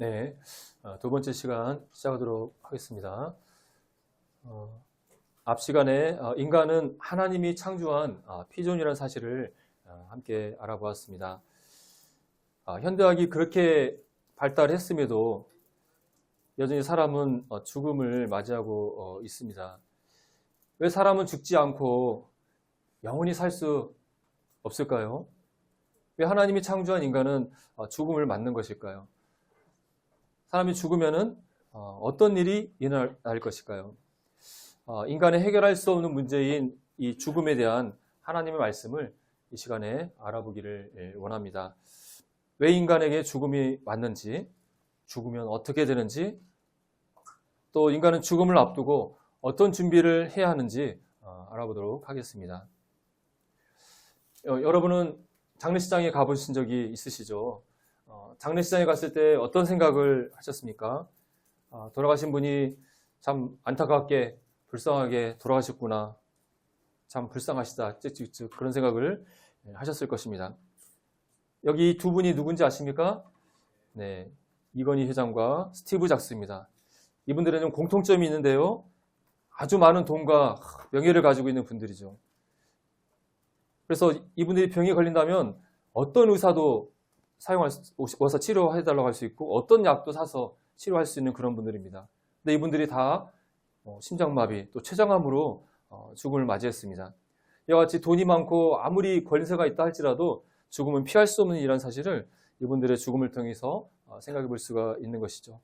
네, 두 번째 시간 시작하도록 하겠습니다. 앞 시간에 인간은 하나님이 창조한 피조물이라는 사실을 함께 알아보았습니다. 현대학이 그렇게 발달했음에도 여전히 사람은 죽음을 맞이하고 있습니다. 왜 사람은 죽지 않고 영원히 살 수 없을까요? 왜 하나님이 창조한 인간은 죽음을 맞는 것일까요? 사람이 죽으면은 어떤 일이 일어날 것일까요? 인간의 해결할 수 없는 문제인 이 죽음에 대한 하나님의 말씀을 이 시간에 알아보기를 원합니다. 왜 인간에게 죽음이 왔는지, 죽으면 어떻게 되는지, 또 인간은 죽음을 앞두고 어떤 준비를 해야 하는지 알아보도록 하겠습니다. 여러분은 장례식장에 가보신 적이 있으시죠? 장례식장에 갔을 때 어떤 생각을 하셨습니까? 돌아가신 분이 참 안타깝게 불쌍하게 돌아가셨구나. 참 불쌍하시다. 쯧쯧쯧 그런 생각을 하셨을 것입니다. 여기 두 분이 누군지 아십니까? 네, 이건희 회장과 스티브 잡스입니다. 이분들에는 공통점이 있는데요. 아주 많은 돈과 명예를 가지고 있는 분들이죠. 그래서 이분들이 병에 걸린다면 어떤 의사도 와서 치료해달라고 할 수 있고 어떤 약도 사서 치료할 수 있는 그런 분들입니다. 근데 이분들이 다 심장마비 또 췌장암으로 죽음을 맞이했습니다. 이와 같이 돈이 많고 아무리 권세가 있다 할지라도 죽음은 피할 수 없는 일이라는 사실을 이분들의 죽음을 통해서 생각해 볼 수가 있는 것이죠.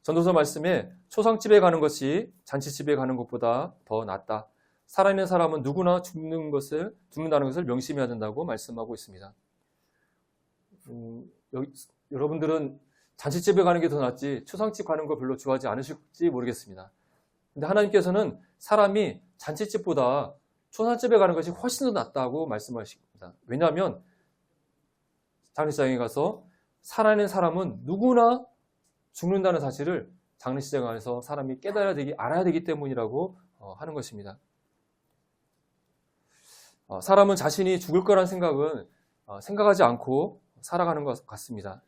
전도서 말씀에 초상집에 가는 것이 잔치집에 가는 것보다 더 낫다. 살아있는 사람은 누구나 죽는다는 것을 명심해야 된다고 말씀하고 있습니다. 여러분들은 잔치집에 가는 게 더 낫지 초상집 가는 거 별로 좋아하지 않으실지 모르겠습니다. 근데 하나님께서는 사람이 잔치집보다 초상집에 가는 것이 훨씬 더 낫다고 말씀하십니다. 왜냐하면 장례식장에 가서 살아있는 사람은 누구나 죽는다는 사실을 장례식장 안에서 사람이 알아야 되기 때문이라고 하는 것입니다. 사람은 자신이 죽을 거란 생각은 생각하지 않고 살아가는 것 같습니다.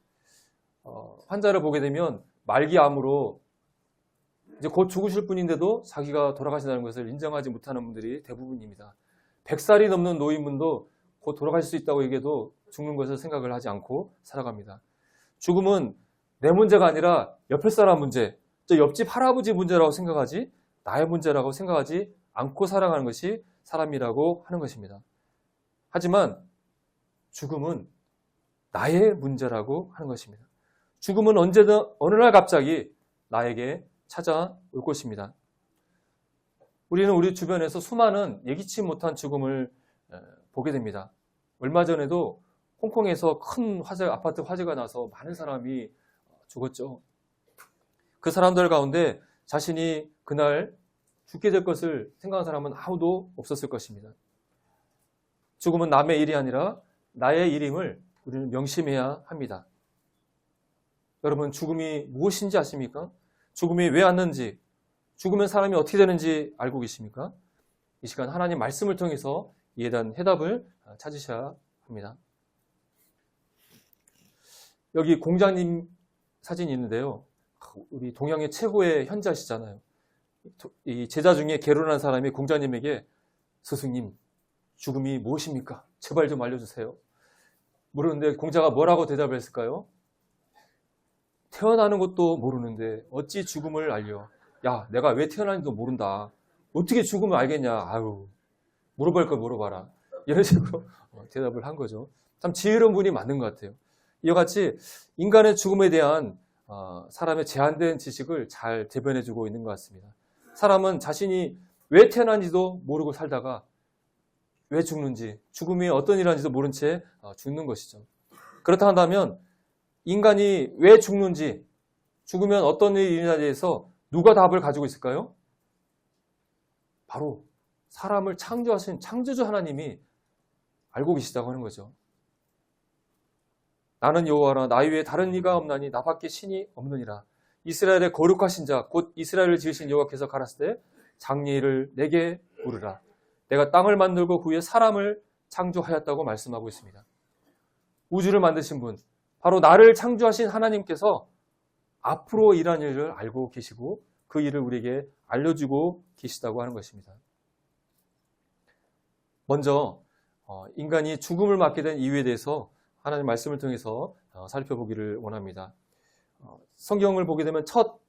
환자를 보게 되면 말기암으로 이제 곧 죽으실 분인데도 자기가 돌아가신다는 것을 인정하지 못하는 분들이 대부분입니다. 100살이 넘는 노인분도 곧 돌아가실 수 있다고 얘기해도 죽는 것을 생각을 하지 않고 살아갑니다. 죽음은 내 문제가 아니라 옆에 사람 문제, 저 옆집 할아버지 문제라고 생각하지 나의 문제라고 생각하지 않고 살아가는 것이 사람이라고 하는 것입니다. 하지만 죽음은 나의 문제라고 하는 것입니다. 죽음은 언제든 어느 날 갑자기 나에게 찾아올 것입니다. 우리는 우리 주변에서 수많은 예기치 못한 죽음을 보게 됩니다. 얼마 전에도 홍콩에서 큰 아파트 화재가 나서 많은 사람이 죽었죠. 그 사람들 가운데 자신이 그날 죽게 될 것을 생각한 사람은 아무도 없었을 것입니다. 죽음은 남의 일이 아니라 나의 일임을 우리는 명심해야 합니다. 여러분, 죽음이 무엇인지 아십니까? 죽음이 왜 왔는지, 죽으면 사람이 어떻게 되는지 알고 계십니까? 이 시간 하나님 말씀을 통해서 이에 대한 해답을 찾으셔야 합니다. 여기 공자님 사진이 있는데요. 우리 동양의 최고의 현자시잖아요. 이 제자 중에 개론한 사람이 공자님에게 스승님, 죽음이 무엇입니까? 제발 좀 알려주세요. 물었는데 공자가 뭐라고 대답을 했을까요? 태어나는 것도 모르는데 어찌 죽음을 알려? 야, 내가 왜 태어나는지도 모른다. 어떻게 죽음을 알겠냐? 아유, 물어볼 걸 물어봐라. 이런 식으로 대답을 한 거죠. 참 지혜로운 분이 맞는 것 같아요. 이와 같이 인간의 죽음에 대한 사람의 제한된 지식을 잘 대변해주고 있는 것 같습니다. 사람은 자신이 왜 태어난지도 모르고 살다가 왜 죽는지, 죽음이 어떤 일인지도 모른 채 죽는 것이죠. 그렇다 한다면 인간이 왜 죽는지, 죽으면 어떤 일이 일어나에 대해서 누가 답을 가지고 있을까요? 바로 사람을 창조하신 창조주 하나님이 알고 계시다고 하는 거죠. 나는 여호와라, 나 외에 다른 이가 없나니 나밖에 신이 없느니라. 이스라엘의 거룩하신 자, 곧 이스라엘을 지으신 여호와께서 가라사대 장래일을 내게 물으라. 내가 땅을 만들고 그 위에 사람을 창조하였다고 말씀하고 있습니다. 우주를 만드신 분, 바로 나를 창조하신 하나님께서 앞으로 일하는 일을 알고 계시고 그 일을 우리에게 알려주고 계시다고 하는 것입니다. 먼저 인간이 죽음을 맞게 된 이유에 대해서 하나님 말씀을 통해서 살펴보기를 원합니다. 성경을 보게 되면 첫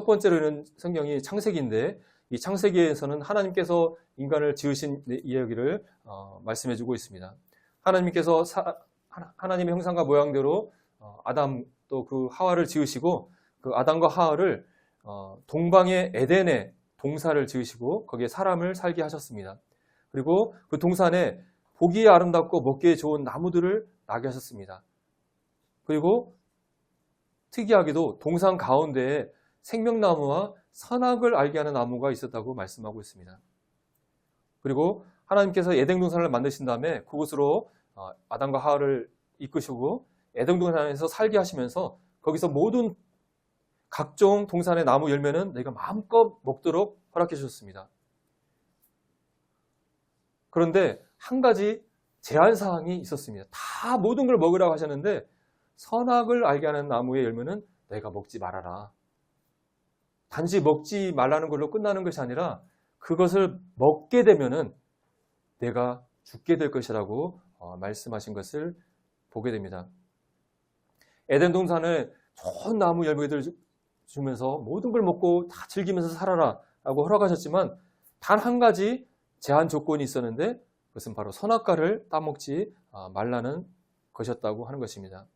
번째로는 성경이 창세기인데 이 창세기에서는 하나님께서 인간을 지으신 이야기를 말씀해주고 있습니다. 하나님께서 하나님의 형상과 모양대로 아담 또 그 하와를 지으시고 그 아담과 하와를 동방의 에덴에 동산을 지으시고 거기에 사람을 살게 하셨습니다. 그리고 그 동산에 보기에 아름답고 먹기에 좋은 나무들을 나게 하셨습니다. 그리고 특이하게도 동산 가운데에 생명나무와 선악을 알게 하는 나무가 있었다고 말씀하고 있습니다. 그리고 하나님께서 에덴 동산을 만드신 다음에 그곳으로 아담과 하와를 이끄시고 에덴 동산에서 살게 하시면서 거기서 모든 각종 동산의 나무 열매는 내가 마음껏 먹도록 허락해 주셨습니다. 그런데 한 가지 제한사항이 있었습니다. 다 모든 걸 먹으라고 하셨는데 선악을 알게 하는 나무의 열매는 내가 먹지 말아라. 단지 먹지 말라는 걸로 끝나는 것이 아니라 그것을 먹게 되면은 내가 죽게 될 것이라고 말씀하신 것을 보게 됩니다. 에덴 동산을 좋은 나무 열매들 주면서 모든 걸 먹고 다 즐기면서 살아라 라고 허락하셨지만 단 한 가지 제한 조건이 있었는데 그것은 바로 선악과를 따먹지 말라는 것이었다고 하는 것입니다.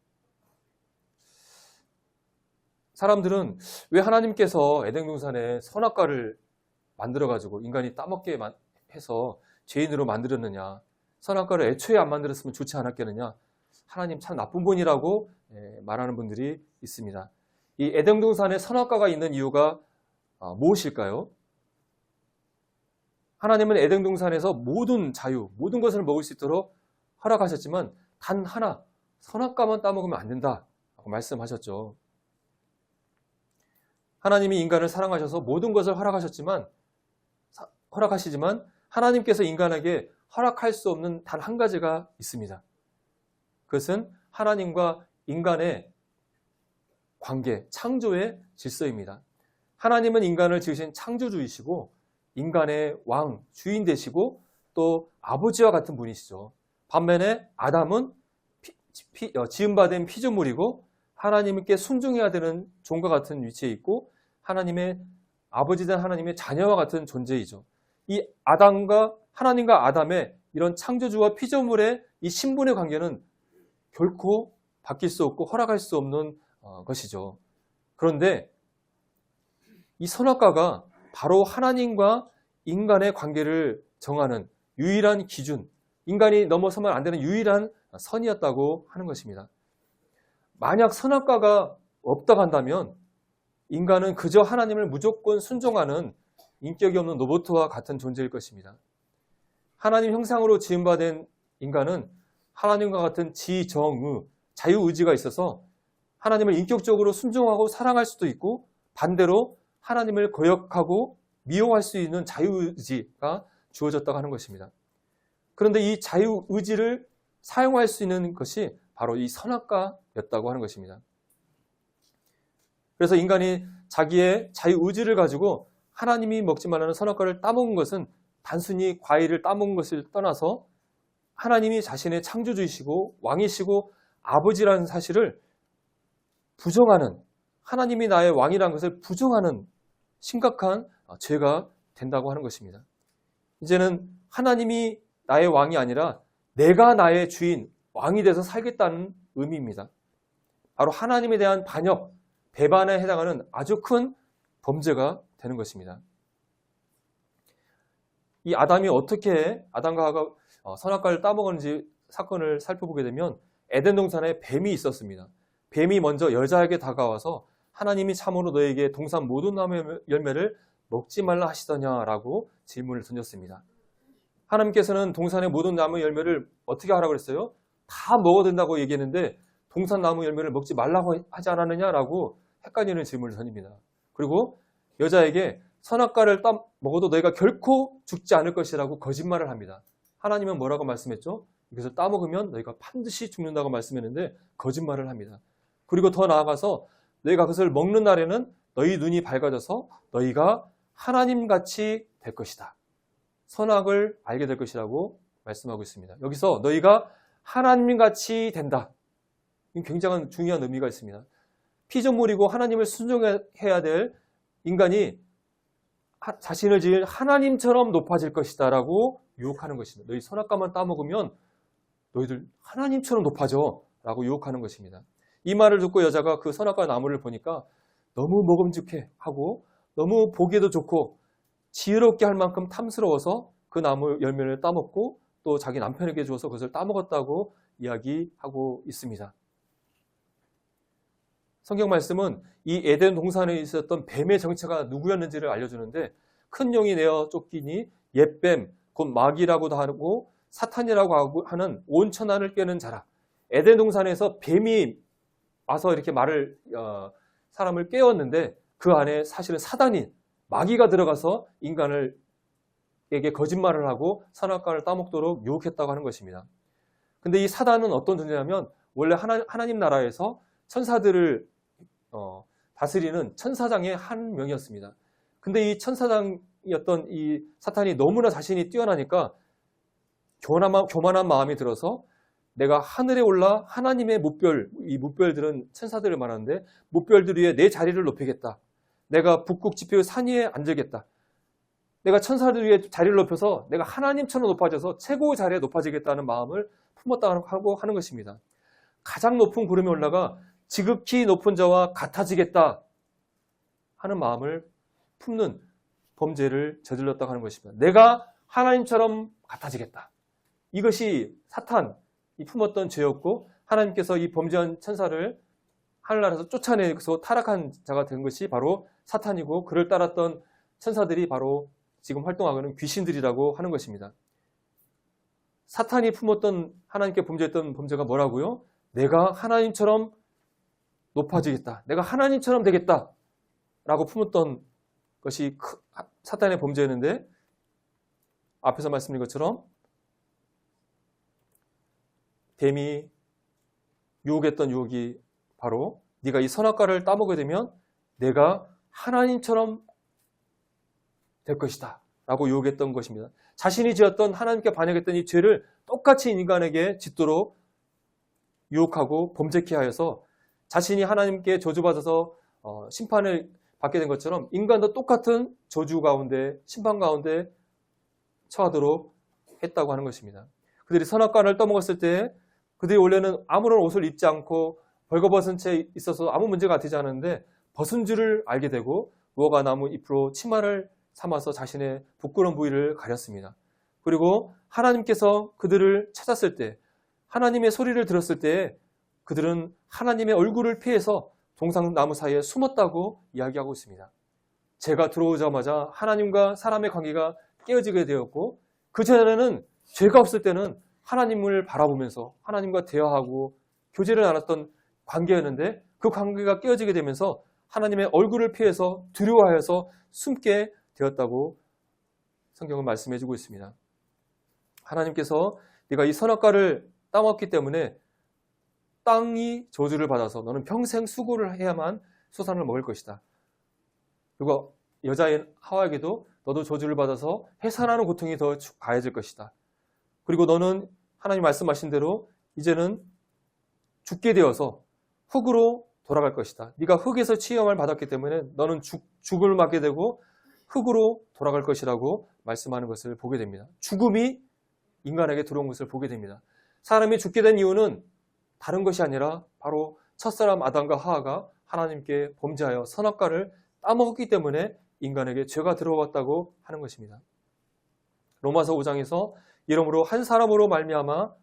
사람들은 왜 하나님께서 에덴 동산에 선악과를 만들어가지고 인간이 따먹게 해서 죄인으로 만들었느냐, 선악과를 애초에 안 만들었으면 좋지 않았겠느냐, 하나님 참 나쁜 분이라고 말하는 분들이 있습니다. 이 에덴 동산에 선악과가 있는 이유가 무엇일까요? 하나님은 에덴 동산에서 모든 자유, 모든 것을 먹을 수 있도록 허락하셨지만 단 하나, 선악과만 따먹으면 안 된다고 말씀하셨죠. 하나님이 인간을 사랑하셔서 모든 것을 허락하시지만 하나님께서 인간에게 허락할 수 없는 단 한 가지가 있습니다. 그것은 하나님과 인간의 관계, 창조의 질서입니다. 하나님은 인간을 지으신 창조주이시고 인간의 왕, 주인 되시고 또 아버지와 같은 분이시죠. 반면에 아담은 지음받은 피조물이고 하나님께 순종해야 되는 종과 같은 위치에 있고 하나님의 아버지된 하나님의 자녀와 같은 존재이죠. 이 하나님과 아담의 이런 창조주와 피조물의 이 신분의 관계는 결코 바뀔 수 없고 허락할 수 없는 것이죠. 그런데 이 선악과가 바로 하나님과 인간의 관계를 정하는 유일한 기준, 인간이 넘어서면 안 되는 유일한 선이었다고 하는 것입니다. 만약 선악과가 없다고 한다면 인간은 그저 하나님을 무조건 순종하는 인격이 없는 로봇과 같은 존재일 것입니다. 하나님 형상으로 지음받은 인간은 하나님과 같은 지정의, 자유의지가 있어서 하나님을 인격적으로 순종하고 사랑할 수도 있고 반대로 하나님을 거역하고 미워할 수 있는 자유의지가 주어졌다고 하는 것입니다. 그런데 이 자유의지를 사용할 수 있는 것이 바로 이 선악과였다고 하는 것입니다. 그래서 인간이 자기의 자유의지를 가지고 하나님이 먹지 말라는 선악과를 따먹은 것은 단순히 과일을 따먹은 것을 떠나서 하나님이 자신의 창조주이시고 왕이시고 아버지라는 사실을 부정하는, 하나님이 나의 왕이라는 것을 부정하는 심각한 죄가 된다고 하는 것입니다. 이제는 하나님이 나의 왕이 아니라 내가 나의 주인, 왕이 돼서 살겠다는 의미입니다. 바로 하나님에 대한 반역, 배반에 해당하는 아주 큰 범죄가 되는 것입니다. 이 아담이 어떻게 아담과 하와가 선악과를 따먹었는지 사건을 살펴보게 되면 에덴 동산에 뱀이 있었습니다. 뱀이 먼저 여자에게 다가와서 하나님이 참으로 너에게 동산 모든 나무 열매를 먹지 말라 하시더냐라고 질문을 던졌습니다. 하나님께서는 동산의 모든 나무 열매를 어떻게 하라고 했어요? 다 먹어도 된다고 얘기했는데 동산 나무 열매를 먹지 말라고 하지 않았느냐라고 헷갈리는 질문을 던집니다. 그리고 여자에게 선악과를 먹어도 너희가 결코 죽지 않을 것이라고 거짓말을 합니다. 하나님은 뭐라고 말씀했죠? 이것을 따먹으면 너희가 반드시 죽는다고 말씀했는데 거짓말을 합니다. 그리고 더 나아가서 너희가 그것을 먹는 날에는 너희 눈이 밝아져서 너희가 하나님같이 될 것이다. 선악을 알게 될 것이라고 말씀하고 있습니다. 여기서 너희가 하나님같이 된다. 굉장한 중요한 의미가 있습니다. 피조물이고 하나님을 순종해야 될 인간이 자신을 지을 하나님처럼 높아질 것이다 라고 유혹하는 것입니다. 너희 선악과만 따먹으면 너희들 하나님처럼 높아져 라고 유혹하는 것입니다. 이 말을 듣고 여자가 그 선악과 나무를 보니까 너무 먹음직해 하고 너무 보기에도 좋고 지혜롭게 할 만큼 탐스러워서 그 나무 열매를 따먹고 또 자기 남편에게 주어서 그것을 따먹었다고 이야기하고 있습니다. 성경 말씀은 이 에덴 동산에 있었던 뱀의 정체가 누구였는지를 알려주는데 큰 용이 내어 쫓기니 옛뱀, 곧 마귀라고도 하고 사탄이라고 하는 온 천하를 깨는 자라. 에덴 동산에서 뱀이 와서 이렇게 사람을 깨웠는데 그 안에 사실은 사단이 마귀가 들어가서 인간에게 거짓말을 하고 선악과를 따먹도록 유혹했다고 하는 것입니다. 근데 이 사단은 어떤 존재냐면 원래 하나님 나라에서 천사들을 다스리는 천사장의 한 명이었습니다. 근데 이 천사장이었던 이 사탄이 너무나 자신이 뛰어나니까 교만한 마음이 들어서 내가 하늘에 올라 하나님의 이 무별들은 천사들을 말하는데 무별들 위에 내 자리를 높이겠다. 내가 북극 지표 산 위에 앉으겠다. 내가 천사들 위에 자리를 높여서 내가 하나님처럼 높아져서 최고의 자리에 높아지겠다는 마음을 품었다고 하는 것입니다. 가장 높은 구름에 올라가 지극히 높은 자와 같아지겠다 하는 마음을 품는 범죄를 저질렀다고 하는 것입니다. 내가 하나님처럼 같아지겠다. 이것이 사탄이 품었던 죄였고 하나님께서 이 범죄한 천사를 하늘나라에서 쫓아내서 타락한 자가 된 것이 바로 사탄이고 그를 따랐던 천사들이 바로 지금 활동하고 있는 귀신들이라고 하는 것입니다. 사탄이 품었던 하나님께 범죄했던 범죄가 뭐라고요? 내가 하나님처럼 높아지겠다. 내가 하나님처럼 되겠다. 라고 품었던 것이 사탄의 범죄였는데 앞에서 말씀드린 것처럼 뱀이 유혹했던 유혹이 바로 네가 이 선악과를 따먹게 되면 내가 하나님처럼 될 것이다 라고 유혹했던 것입니다. 자신이 지었던 하나님께 반역했던 이 죄를 똑같이 인간에게 짓도록 유혹하고 범죄케 하여서 자신이 하나님께 저주받아서 심판을 받게 된 것처럼 인간도 똑같은 저주 가운데 심판 가운데 처하도록 했다고 하는 것입니다. 그들이 선악과를 떠먹었을 때 그들이 원래는 아무런 옷을 입지 않고 벌거벗은 채 있어서 아무 문제가 되지 않았는데 벗은 줄을 알게 되고 무화과 나무 잎으로 치마를 삼아서 자신의 부끄러운 부위를 가렸습니다. 그리고 하나님께서 그들을 찾았을 때 하나님의 소리를 들었을 때 그들은 하나님의 얼굴을 피해서 동상나무 사이에 숨었다고 이야기하고 있습니다. 죄가 들어오자마자 하나님과 사람의 관계가 깨어지게 되었고 그전에는 죄가 없을 때는 하나님을 바라보면서 하나님과 대화하고 교제를 나눴던 관계였는데 그 관계가 깨어지게 되면서 하나님의 얼굴을 피해서 두려워하여서 숨게 되었다고 성경은 말씀해주고 있습니다. 하나님께서 네가 이 선악과를 따먹기 때문에 땅이 저주를 받아서 너는 평생 수고를 해야만 수산을 먹을 것이다. 그리고 여자인 하와에게도 너도 저주를 받아서 해산하는 고통이 더 가해질 것이다. 그리고 너는 하나님 말씀하신 대로 이제는 죽게 되어서 흙으로 돌아갈 것이다. 네가 흙에서 치유함을 받았기 때문에 너는 죽음을 맞게 되고 흙으로 돌아갈 것이라고 말씀하는 것을 보게 됩니다. 죽음이 인간에게 들어온 것을 보게 됩니다. 사람이 죽게 된 이유는 다른 것이 아니라 바로 첫사람 아담과 하와가 하나님께 범죄하여 선악과를 따먹었기 때문에 인간에게 죄가 들어왔다고 하는 것입니다. 로마서 5장에서 이러므로 한 사람으로 말미암아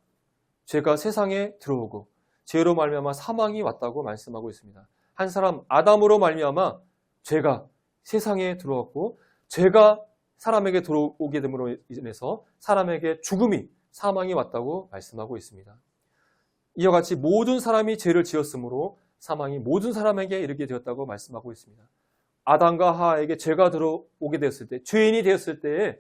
죄가 세상에 들어오고 죄로 말미암아 사망이 왔다고 말씀하고 있습니다. 한 사람 아담으로 말미암아 죄가 세상에 들어왔고 죄가 사람에게 들어오게 됨으로 인해서 사람에게 죽음이 사망이 왔다고 말씀하고 있습니다. 이와 같이 모든 사람이 죄를 지었으므로 사망이 모든 사람에게 이르게 되었다고 말씀하고 있습니다. 아담과 하와에게 죄가 들어오게 되었을 때, 죄인이 되었을 때에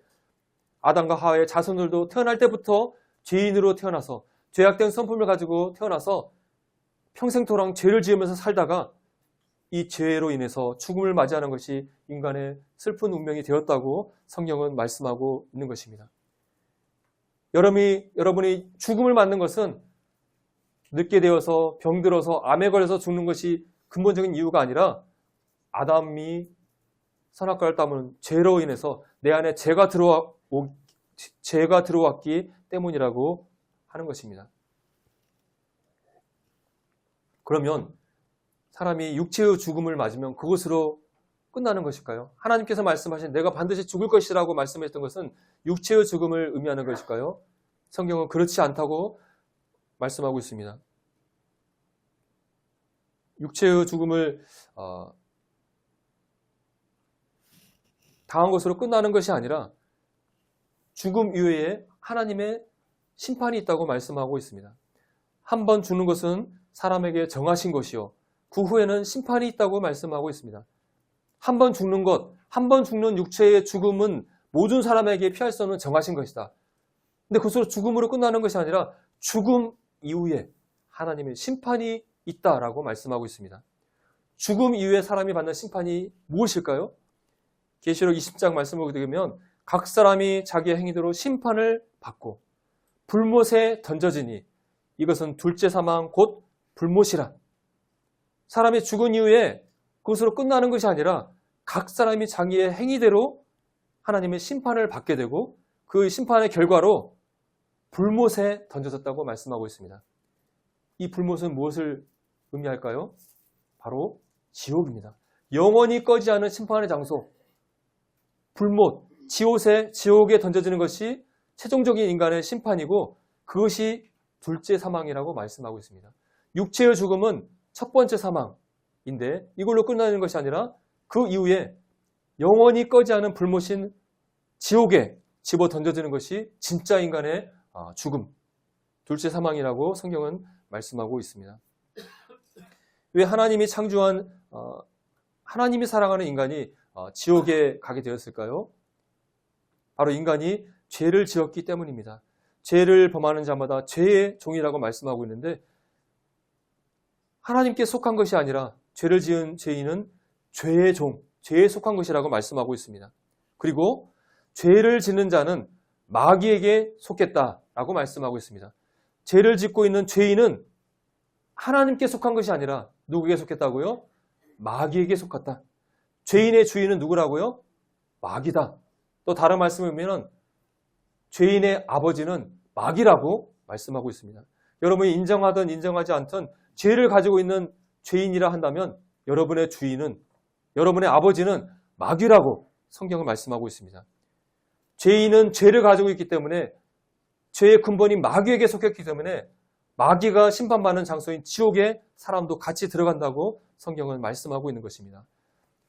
아담과 하와의 자손들도 태어날 때부터 죄인으로 태어나서 죄악된 성품을 가지고 태어나서 평생토록 죄를 지으면서 살다가 이 죄로 인해서 죽음을 맞이하는 것이 인간의 슬픈 운명이 되었다고 성경은 말씀하고 있는 것입니다. 여러분이 죽음을 맞는 것은 늙게 되어서 병들어서 암에 걸려서 죽는 것이 근본적인 이유가 아니라 아담이 선악과를 따먹은 죄로 인해서 내 안에 죄가 들어왔기 때문이라고 하는 것입니다. 그러면 사람이 육체의 죽음을 맞으면 그것으로 끝나는 것일까요? 하나님께서 말씀하신 내가 반드시 죽을 것이라고 말씀하셨던 것은 육체의 죽음을 의미하는 것일까요? 성경은 그렇지 않다고 말씀하고 있습니다. 육체의 죽음을 당한 것으로 끝나는 것이 아니라 죽음 이후에 하나님의 심판이 있다고 말씀하고 있습니다. 한 번 죽는 것은 사람에게 정하신 것이요 그 후에는 심판이 있다고 말씀하고 있습니다. 한 번 죽는 것, 한 번 죽는 육체의 죽음은 모든 사람에게 피할 수 없는 정하신 것이다. 근데 그것으로 죽음으로 끝나는 것이 아니라 죽음 이후에 하나님의 심판이 있다라고 말씀하고 있습니다. 죽음 이후에 사람이 받는 심판이 무엇일까요? 계시록 20장 말씀을 보게 되면 각 사람이 자기의 행위대로 심판을 받고 불못에 던져지니 이것은 둘째 사망 곧 불못이라. 사람이 죽은 이후에 그것으로 끝나는 것이 아니라 각 사람이 자기의 행위대로 하나님의 심판을 받게 되고 그 심판의 결과로 불못에 던져졌다고 말씀하고 있습니다. 이 불못은 무엇을 의미할까요? 바로 지옥입니다. 영원히 꺼지지 않은 심판의 장소, 불못, 지옥에 던져지는 것이 최종적인 인간의 심판이고 그것이 둘째 사망이라고 말씀하고 있습니다. 육체의 죽음은 첫 번째 사망인데 이걸로 끝나는 것이 아니라 그 이후에 영원히 꺼지지 않은 불못인 지옥에 집어 던져지는 것이 진짜 인간의 죽음, 둘째 사망이라고 성경은 말씀하고 있습니다. 왜 하나님이 창조한 하나님이 사랑하는 인간이 지옥에 가게 되었을까요? 바로 인간이 죄를 지었기 때문입니다. 죄를 범하는 자마다 죄의 종이라고 말씀하고 있는데 하나님께 속한 것이 아니라 죄를 지은 죄인은 죄의 종, 죄에 속한 것이라고 말씀하고 있습니다. 그리고 죄를 짓는 자는 마귀에게 속했다라고 말씀하고 있습니다. 죄를 짓고 있는 죄인은 하나님께 속한 것이 아니라 누구에게 속했다고요? 마귀에게 속았다. 죄인의 주인은 누구라고요? 마귀다. 또 다른 말씀을 보면 죄인의 아버지는 마귀라고 말씀하고 있습니다. 여러분이 인정하든 인정하지 않든 죄를 가지고 있는 죄인이라 한다면 여러분의 주인은, 여러분의 아버지는 마귀라고 성경은 말씀하고 있습니다. 죄인은 죄를 가지고 있기 때문에 죄의 근본인 마귀에게 속했기 때문에 마귀가 심판받는 장소인 지옥에 사람도 같이 들어간다고 성경은 말씀하고 있는 것입니다.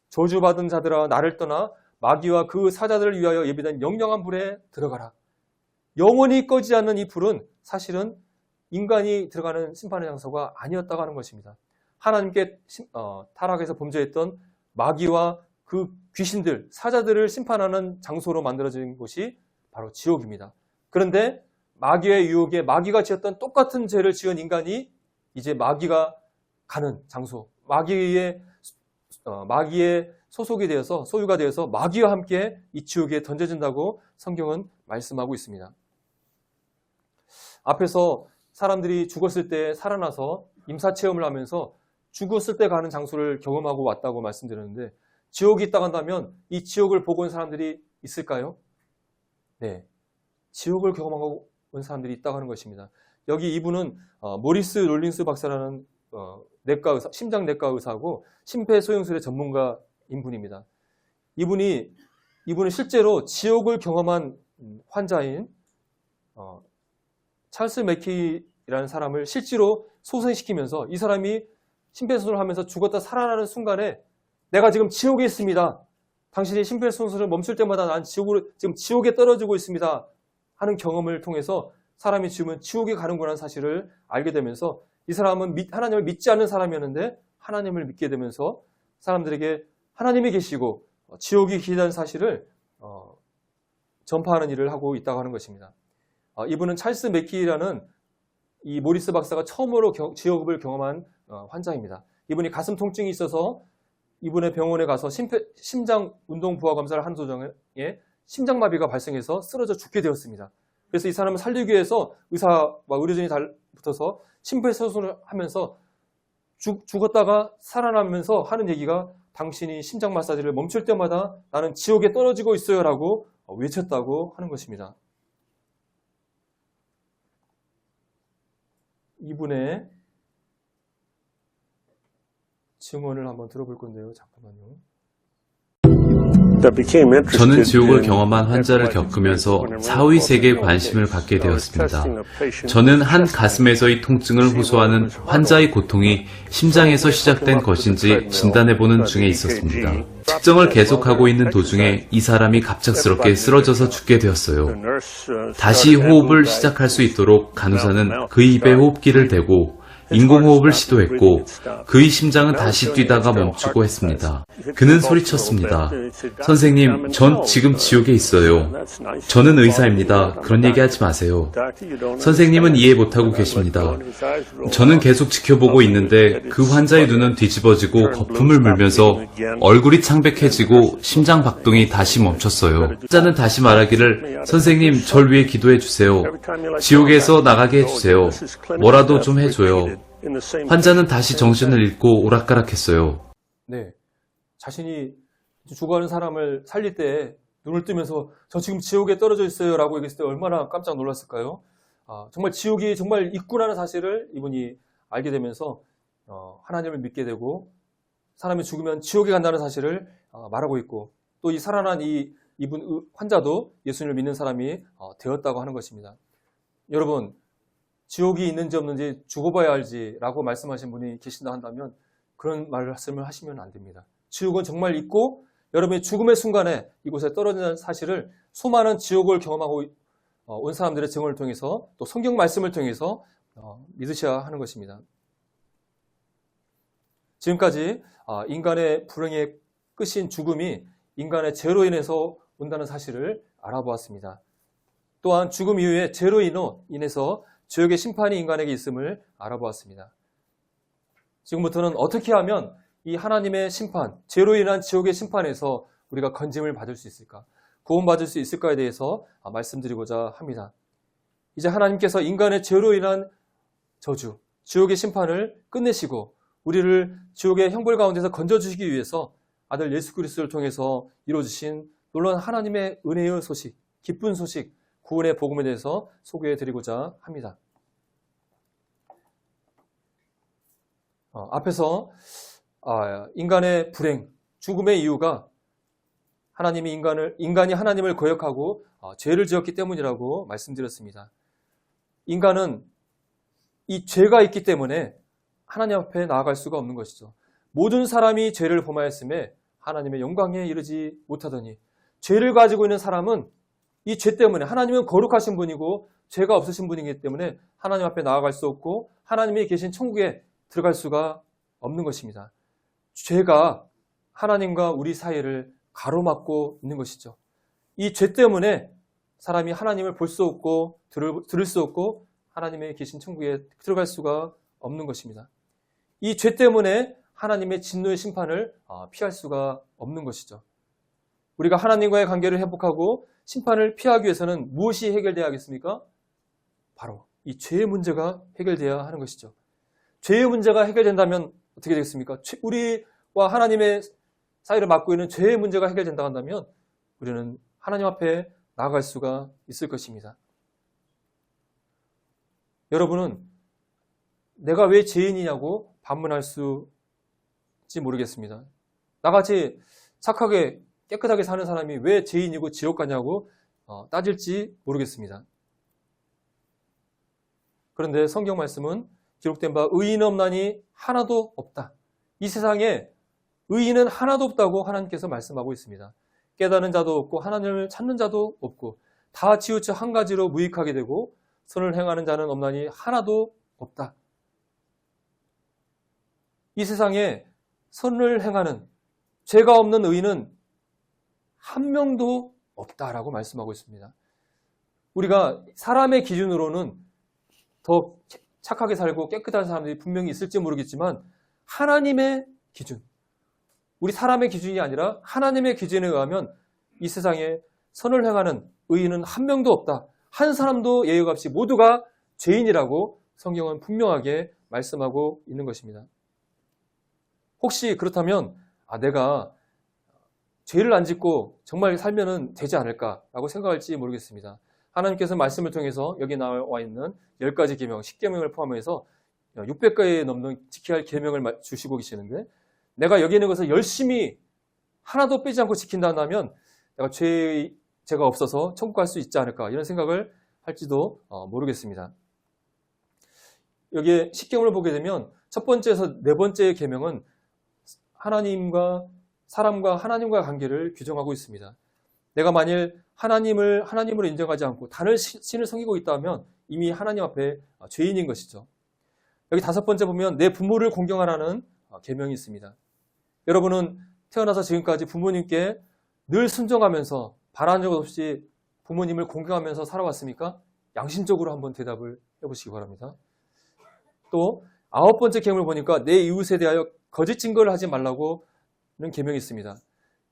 저주받은 자들아 나를 떠나 마귀와 그 사자들을 위하여 예비된 영영한 불에 들어가라. 영원히 꺼지지 않는 이 불은 사실은 인간이 들어가는 심판의 장소가 아니었다고 하는 것입니다. 하나님께 타락해서 범죄했던 마귀와 그 귀신들, 사자들을 심판하는 장소로 만들어진 곳이 바로 지옥입니다. 그런데 마귀의 유혹에 마귀가 지었던 똑같은 죄를 지은 인간이 이제 마귀가 가는 장소, 마귀의 소속이 되어서 소유가 되어서 마귀와 함께 이 지옥에 던져진다고 성경은 말씀하고 있습니다. 앞에서 사람들이 죽었을 때 살아나서 임사체험을 하면서 죽었을 때 가는 장소를 경험하고 왔다고 말씀드렸는데 지옥이 있다고 한다면 이 지옥을 보고 온 사람들이 있을까요? 네, 지옥을 경험하고 온 사람들이 있다고 하는 것입니다. 여기 이분은 모리스 롤린스 박사라는 내과 의사, 심장내과 의사하고 심폐소생술의 전문가인 분입니다. 이분은 실제로 지옥을 경험한 환자인 찰스 맥키라는 사람을 실제로 소생시키면서 이 사람이 심폐소생술을 하면서 죽었다 살아나는 순간에 내가 지금 지옥에 있습니다. 당신이 심폐소생술을 멈출 때마다 난 지금 지옥에 떨어지고 있습니다. 하는 경험을 통해서 사람이 죽으면 지옥에 가는구나 하는 사실을 알게 되면서 이 사람은 하나님을 믿지 않는 사람이었는데 하나님을 믿게 되면서 사람들에게 하나님이 계시고 지옥이 기다리는 사실을 전파하는 일을 하고 있다고 하는 것입니다. 이분은 찰스 맥키라는 이 모리스 박사가 처음으로 지옥을 경험한 환자입니다. 이분이 가슴 통증이 있어서 이분의 병원에 가서 심장 운동 부하 검사를 하는 도중에 심장마비가 발생해서 쓰러져 죽게 되었습니다. 그래서 이 사람을 살리기 위해서 의사와 의료진이 붙어서 심폐소생술을 하면서 죽었다가 살아나면서 하는 얘기가 당신이 심장 마사지를 멈출 때마다 나는 지옥에 떨어지고 있어요 라고 외쳤다고 하는 것입니다. 이분의 증언을 한번 들어볼 건데요. 잠깐만요. 저는 지옥을 경험한 환자를 겪으면서 사후의 세계에 관심을 갖게 되었습니다. 저는 한 가슴에서의 통증을 호소하는 환자의 고통이 심장에서 시작된 것인지 진단해보는 중에 있었습니다. 측정을 계속하고 있는 도중에 이 사람이 갑작스럽게 쓰러져서 죽게 되었어요. 다시 호흡을 시작할 수 있도록 간호사는 그의 입에 호흡기를 대고 인공호흡을 시도했고 그의 심장은 다시 뛰다가 멈추고 했습니다. 그는 소리쳤습니다. 선생님, 전 지금 지옥에 있어요. 저는 의사입니다. 그런 얘기하지 마세요. 선생님은 이해 못하고 계십니다. 저는 계속 지켜보고 있는데 그 환자의 눈은 뒤집어지고 거품을 물면서 얼굴이 창백해지고 심장 박동이 다시 멈췄어요. 환자는 다시 말하기를 선생님, 절 위해 기도해 주세요. 지옥에서 나가게 해주세요. 뭐라도 좀 해줘요. 환자는 다시 정신을 잃고 오락가락했어요. 네, 자신이 죽어가는 사람을 살릴 때 눈을 뜨면서 저 지금 지옥에 떨어져 있어요 라고 얘기했을 때 얼마나 깜짝 놀랐을까요? 정말 지옥이 정말 있구나는 사실을 이분이 알게 되면서 하나님을 믿게 되고 사람이 죽으면 지옥에 간다는 사실을 말하고 있고 또 이 살아난 이분 환자도 예수님을 믿는 사람이 되었다고 하는 것입니다. 여러분, 지옥이 있는지 없는지 죽어봐야 알지라고 말씀하신 분이 계신다 한다면 그런 말씀을 하시면 안 됩니다. 지옥은 정말 있고 여러분이 죽음의 순간에 이곳에 떨어지는 사실을 수많은 지옥을 경험하고 온 사람들의 증언을 통해서 또 성경 말씀을 통해서 믿으셔야 하는 것입니다. 지금까지 인간의 불행의 끝인 죽음이 인간의 죄로 인해서 온다는 사실을 알아보았습니다. 또한 죽음 이후에 죄로 인해서 지옥의 심판이 인간에게 있음을 알아보았습니다. 지금부터는 어떻게 하면 이 하나님의 심판, 죄로 인한 지옥의 심판에서 우리가 건짐을 받을 수 있을까? 구원받을 수 있을까에 대해서 말씀드리고자 합니다. 이제 하나님께서 인간의 죄로 인한 저주, 지옥의 심판을 끝내시고 우리를 지옥의 형벌 가운데서 건져주시기 위해서 아들 예수 그리스도를 통해서 이루어주신 놀라운 하나님의 은혜의 소식, 기쁜 소식, 구원의 복음에 대해서 소개해드리고자 합니다. 앞에서 인간의 불행, 죽음의 이유가 인간이 하나님을 거역하고 죄를 지었기 때문이라고 말씀드렸습니다. 인간은 이 죄가 있기 때문에 하나님 앞에 나아갈 수가 없는 것이죠. 모든 사람이 죄를 범하였음에 하나님의 영광에 이르지 못하더니 죄를 가지고 있는 사람은 이 죄 때문에 하나님은 거룩하신 분이고 죄가 없으신 분이기 때문에 하나님 앞에 나아갈 수 없고 하나님이 계신 천국에 들어갈 수가 없는 것입니다. 죄가 하나님과 우리 사이를 가로막고 있는 것이죠. 이 죄 때문에 사람이 하나님을 볼 수 없고 들을 수 없고 하나님의 계신 천국에 들어갈 수가 없는 것입니다. 이 죄 때문에 하나님의 진노의 심판을 피할 수가 없는 것이죠. 우리가 하나님과의 관계를 회복하고 심판을 피하기 위해서는 무엇이 해결되어야 하겠습니까? 바로 이 죄의 문제가 해결되어야 하는 것이죠. 죄의 문제가 해결된다면 어떻게 되겠습니까? 우리와 하나님의 사이를 막고 있는 죄의 문제가 해결된다 한다면 우리는 하나님 앞에 나아갈 수가 있을 것입니다. 여러분은 내가 왜 죄인이냐고 반문할 수지 모르겠습니다. 나같이 착하게 깨끗하게 사는 사람이 왜 죄인이고 지옥 가냐고 따질지 모르겠습니다. 그런데 성경 말씀은 기록된 바 의인 없나니 하나도 없다. 이 세상에 의인은 하나도 없다고 하나님께서 말씀하고 있습니다. 깨닫는 자도 없고 하나님을 찾는 자도 없고 다 치우쳐 한 가지로 무익하게 되고 선을 행하는 자는 없나니 하나도 없다. 이 세상에 선을 행하는 죄가 없는 의인은 한 명도 없다라고 말씀하고 있습니다. 우리가 사람의 기준으로는 더 착하게 살고 깨끗한 사람들이 분명히 있을지 모르겠지만 하나님의 기준, 우리 사람의 기준이 아니라 하나님의 기준에 의하면 이 세상에 선을 행하는 의인은 한 명도 없다. 한 사람도 예외 없이 모두가 죄인이라고 성경은 분명하게 말씀하고 있는 것입니다. 혹시 그렇다면 내가 죄를 안 짓고 정말 살면은 되지 않을까라고 생각할지 모르겠습니다. 하나님께서 말씀을 통해서 여기 나와 있는 10가지 계명, 10계명을 포함해서 600가지에 넘는 지켜야 할 계명을 주시고 계시는데 내가 여기 있는 것을 열심히 하나도 빼지 않고 지킨다면 내가 죄가 없어서 천국 갈 수 있지 않을까 이런 생각을 할지도 모르겠습니다. 여기에 10계명을 보게 되면 첫 번째에서 네 번째 계명은 사람과 하나님과의 관계를 규정하고 있습니다. 내가 만일 하나님으로 인정하지 않고 다른 신을 섬기고 있다면 이미 하나님 앞에 죄인인 것이죠. 여기 다섯 번째 보면 내 부모를 공경하라는 계명이 있습니다. 여러분은 태어나서 지금까지 부모님께 늘 순종하면서 바라는 적 없이 부모님을 공경하면서 살아왔습니까? 양심적으로 한번 대답을 해보시기 바랍니다. 또 아홉 번째 계명을 보니까 내 이웃에 대하여 거짓 증거를 하지 말라고는 계명이 있습니다.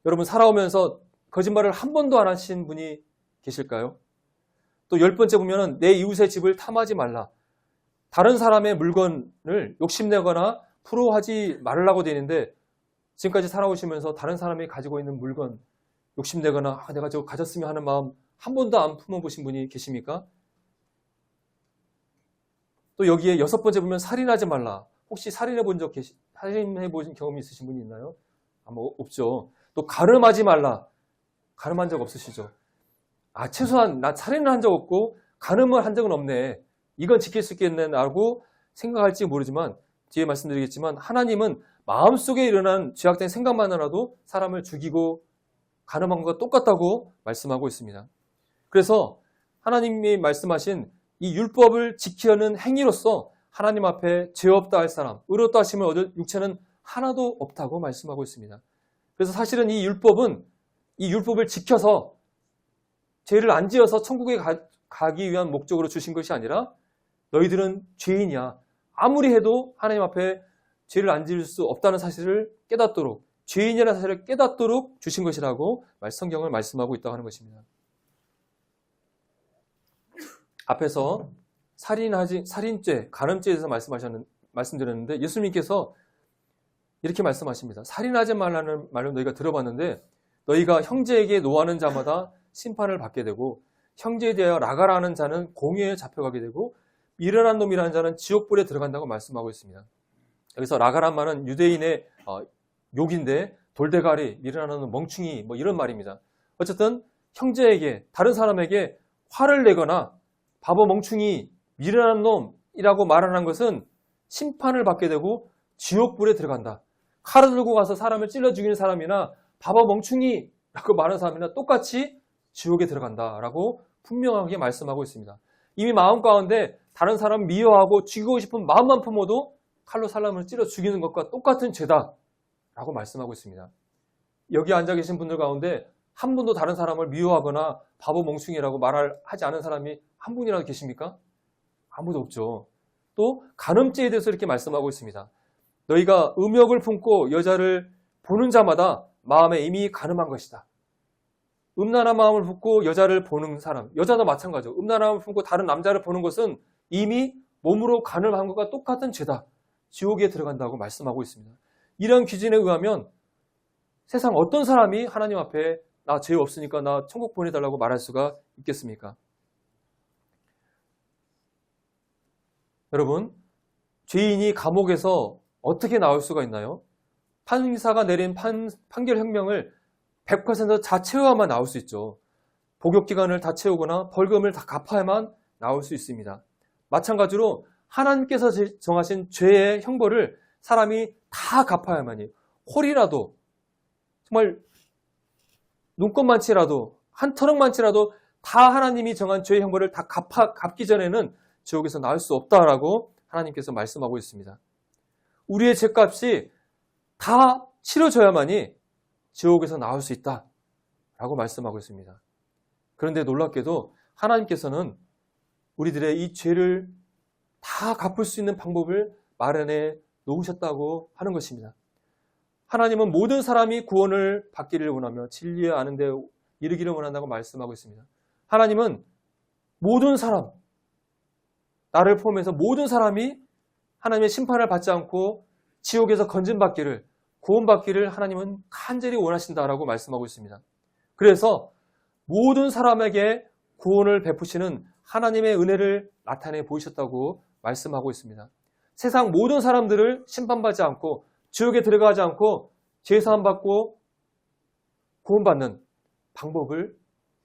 여러분 살아오면서 거짓말을 한 번도 안 하신 분이 계실까요? 또 열 번째 보면은 내 이웃의 집을 탐하지 말라. 다른 사람의 물건을 욕심내거나 부러워하지 말라고 되어 있는데 지금까지 살아오시면서 다른 사람이 가지고 있는 물건 욕심내거나 내가 저거 가졌으면 하는 마음 한 번도 안 품어보신 분이 계십니까? 또 여기에 여섯 번째 보면 살인하지 말라. 혹시 살인해 본 경험이 있으신 분이 있나요? 아마 없죠. 또 가늠하지 말라. 가늠한 적 없으시죠? 최소한 나 살인을 한 적 없고 가늠을 한 적은 없네. 이건 지킬 수 있겠네라고 생각할지 모르지만 뒤에 말씀드리겠지만 하나님은 마음속에 일어난 죄악된 생각만으로도 사람을 죽이고 가늠한 것과 똑같다고 말씀하고 있습니다. 그래서 하나님이 말씀하신 이 율법을 지키려는 행위로서 하나님 앞에 죄 없다 할 사람, 의롭다 하심을 얻을 육체는 하나도 없다고 말씀하고 있습니다. 그래서 사실은 이 율법을 지켜서 죄를 안 지어서 천국에 가기 위한 목적으로 주신 것이 아니라 너희들은 죄인이야. 아무리 해도 하나님 앞에 죄를 안 지을 수 없다는 사실을 깨닫도록 죄인이라는 사실을 깨닫도록 주신 것이라고 성경을 말씀하고 있다고 하는 것입니다. 앞에서 살인죄, 간음죄에 대해서 말씀드렸는데 예수님께서 이렇게 말씀하십니다. 살인하지 말라는 말을 너희가 들어봤는데 너희가 형제에게 노하는 자마다 심판을 받게 되고 형제에 대하여 라가라 하는 자는 공회에 잡혀가게 되고 미련한 놈이라는 자는 지옥불에 들어간다고 말씀하고 있습니다. 여기서 라가란 말은 유대인의 욕인데 돌대가리, 미련한 놈, 멍충이 이런 말입니다. 어쨌든 형제에게 다른 사람에게 화를 내거나 바보 멍충이 미련한 놈이라고 말하는 것은 심판을 받게 되고 지옥불에 들어간다. 칼을 들고 가서 사람을 찔러 죽이는 사람이나 바보 멍충이라고 말하는 사람이나 똑같이 지옥에 들어간다라고 분명하게 말씀하고 있습니다. 이미 마음 가운데 다른 사람 미워하고 죽이고 싶은 마음만 품어도 칼로 사람을 찔러 죽이는 것과 똑같은 죄다라고 말씀하고 있습니다. 여기 앉아 계신 분들 가운데 한 분도 다른 사람을 미워하거나 바보 멍충이라고 하지 않은 사람이 한 분이라도 계십니까? 아무도 없죠. 또 간음죄에 대해서 이렇게 말씀하고 있습니다. 너희가 음욕을 품고 여자를 보는 자마다 마음에 이미 간음한 것이다. 음란한 마음을 품고 여자를 보는 사람, 여자도 마찬가지죠. 음란한 마음을 품고 다른 남자를 보는 것은 이미 몸으로 간음한 것과 똑같은 죄다. 지옥에 들어간다고 말씀하고 있습니다. 이런 기준에 의하면 세상 어떤 사람이 하나님 앞에 나 죄 없으니까 나 천국 보내달라고 말할 수가 있겠습니까? 여러분, 죄인이 감옥에서 어떻게 나올 수가 있나요? 판사가 내린 판결 형명을 100% 다 채워야만 나올 수 있죠. 복역기간을 다 채우거나 벌금을 다 갚아야만 나올 수 있습니다. 마찬가지로 하나님께서 정하신 죄의 형벌을 사람이 다 갚아야만이 홀이라도 정말 눈곱만치라도 한 터럭만치라도 다 하나님이 정한 죄의 형벌을 다 갚기 전에는 지옥에서 나올 수 없다라고 하나님께서 말씀하고 있습니다. 우리의 죄값이 다 치러져야만이 지옥에서 나올 수 있다라고 말씀하고 있습니다. 그런데 놀랍게도 하나님께서는 우리들의 이 죄를 다 갚을 수 있는 방법을 마련해 놓으셨다고 하는 것입니다. 하나님은 모든 사람이 구원을 받기를 원하며 진리에 아는 데 이르기를 원한다고 말씀하고 있습니다. 하나님은 모든 사람, 나를 포함해서 모든 사람이 하나님의 심판을 받지 않고 지옥에서 건진받기를, 구원받기를 하나님은 간절히 원하신다라고 말씀하고 있습니다. 그래서 모든 사람에게 구원을 베푸시는 하나님의 은혜를 나타내 보이셨다고 말씀하고 있습니다. 세상 모든 사람들을 심판받지 않고 지옥에 들어가지 않고 제사함 받고 구원받는 방법을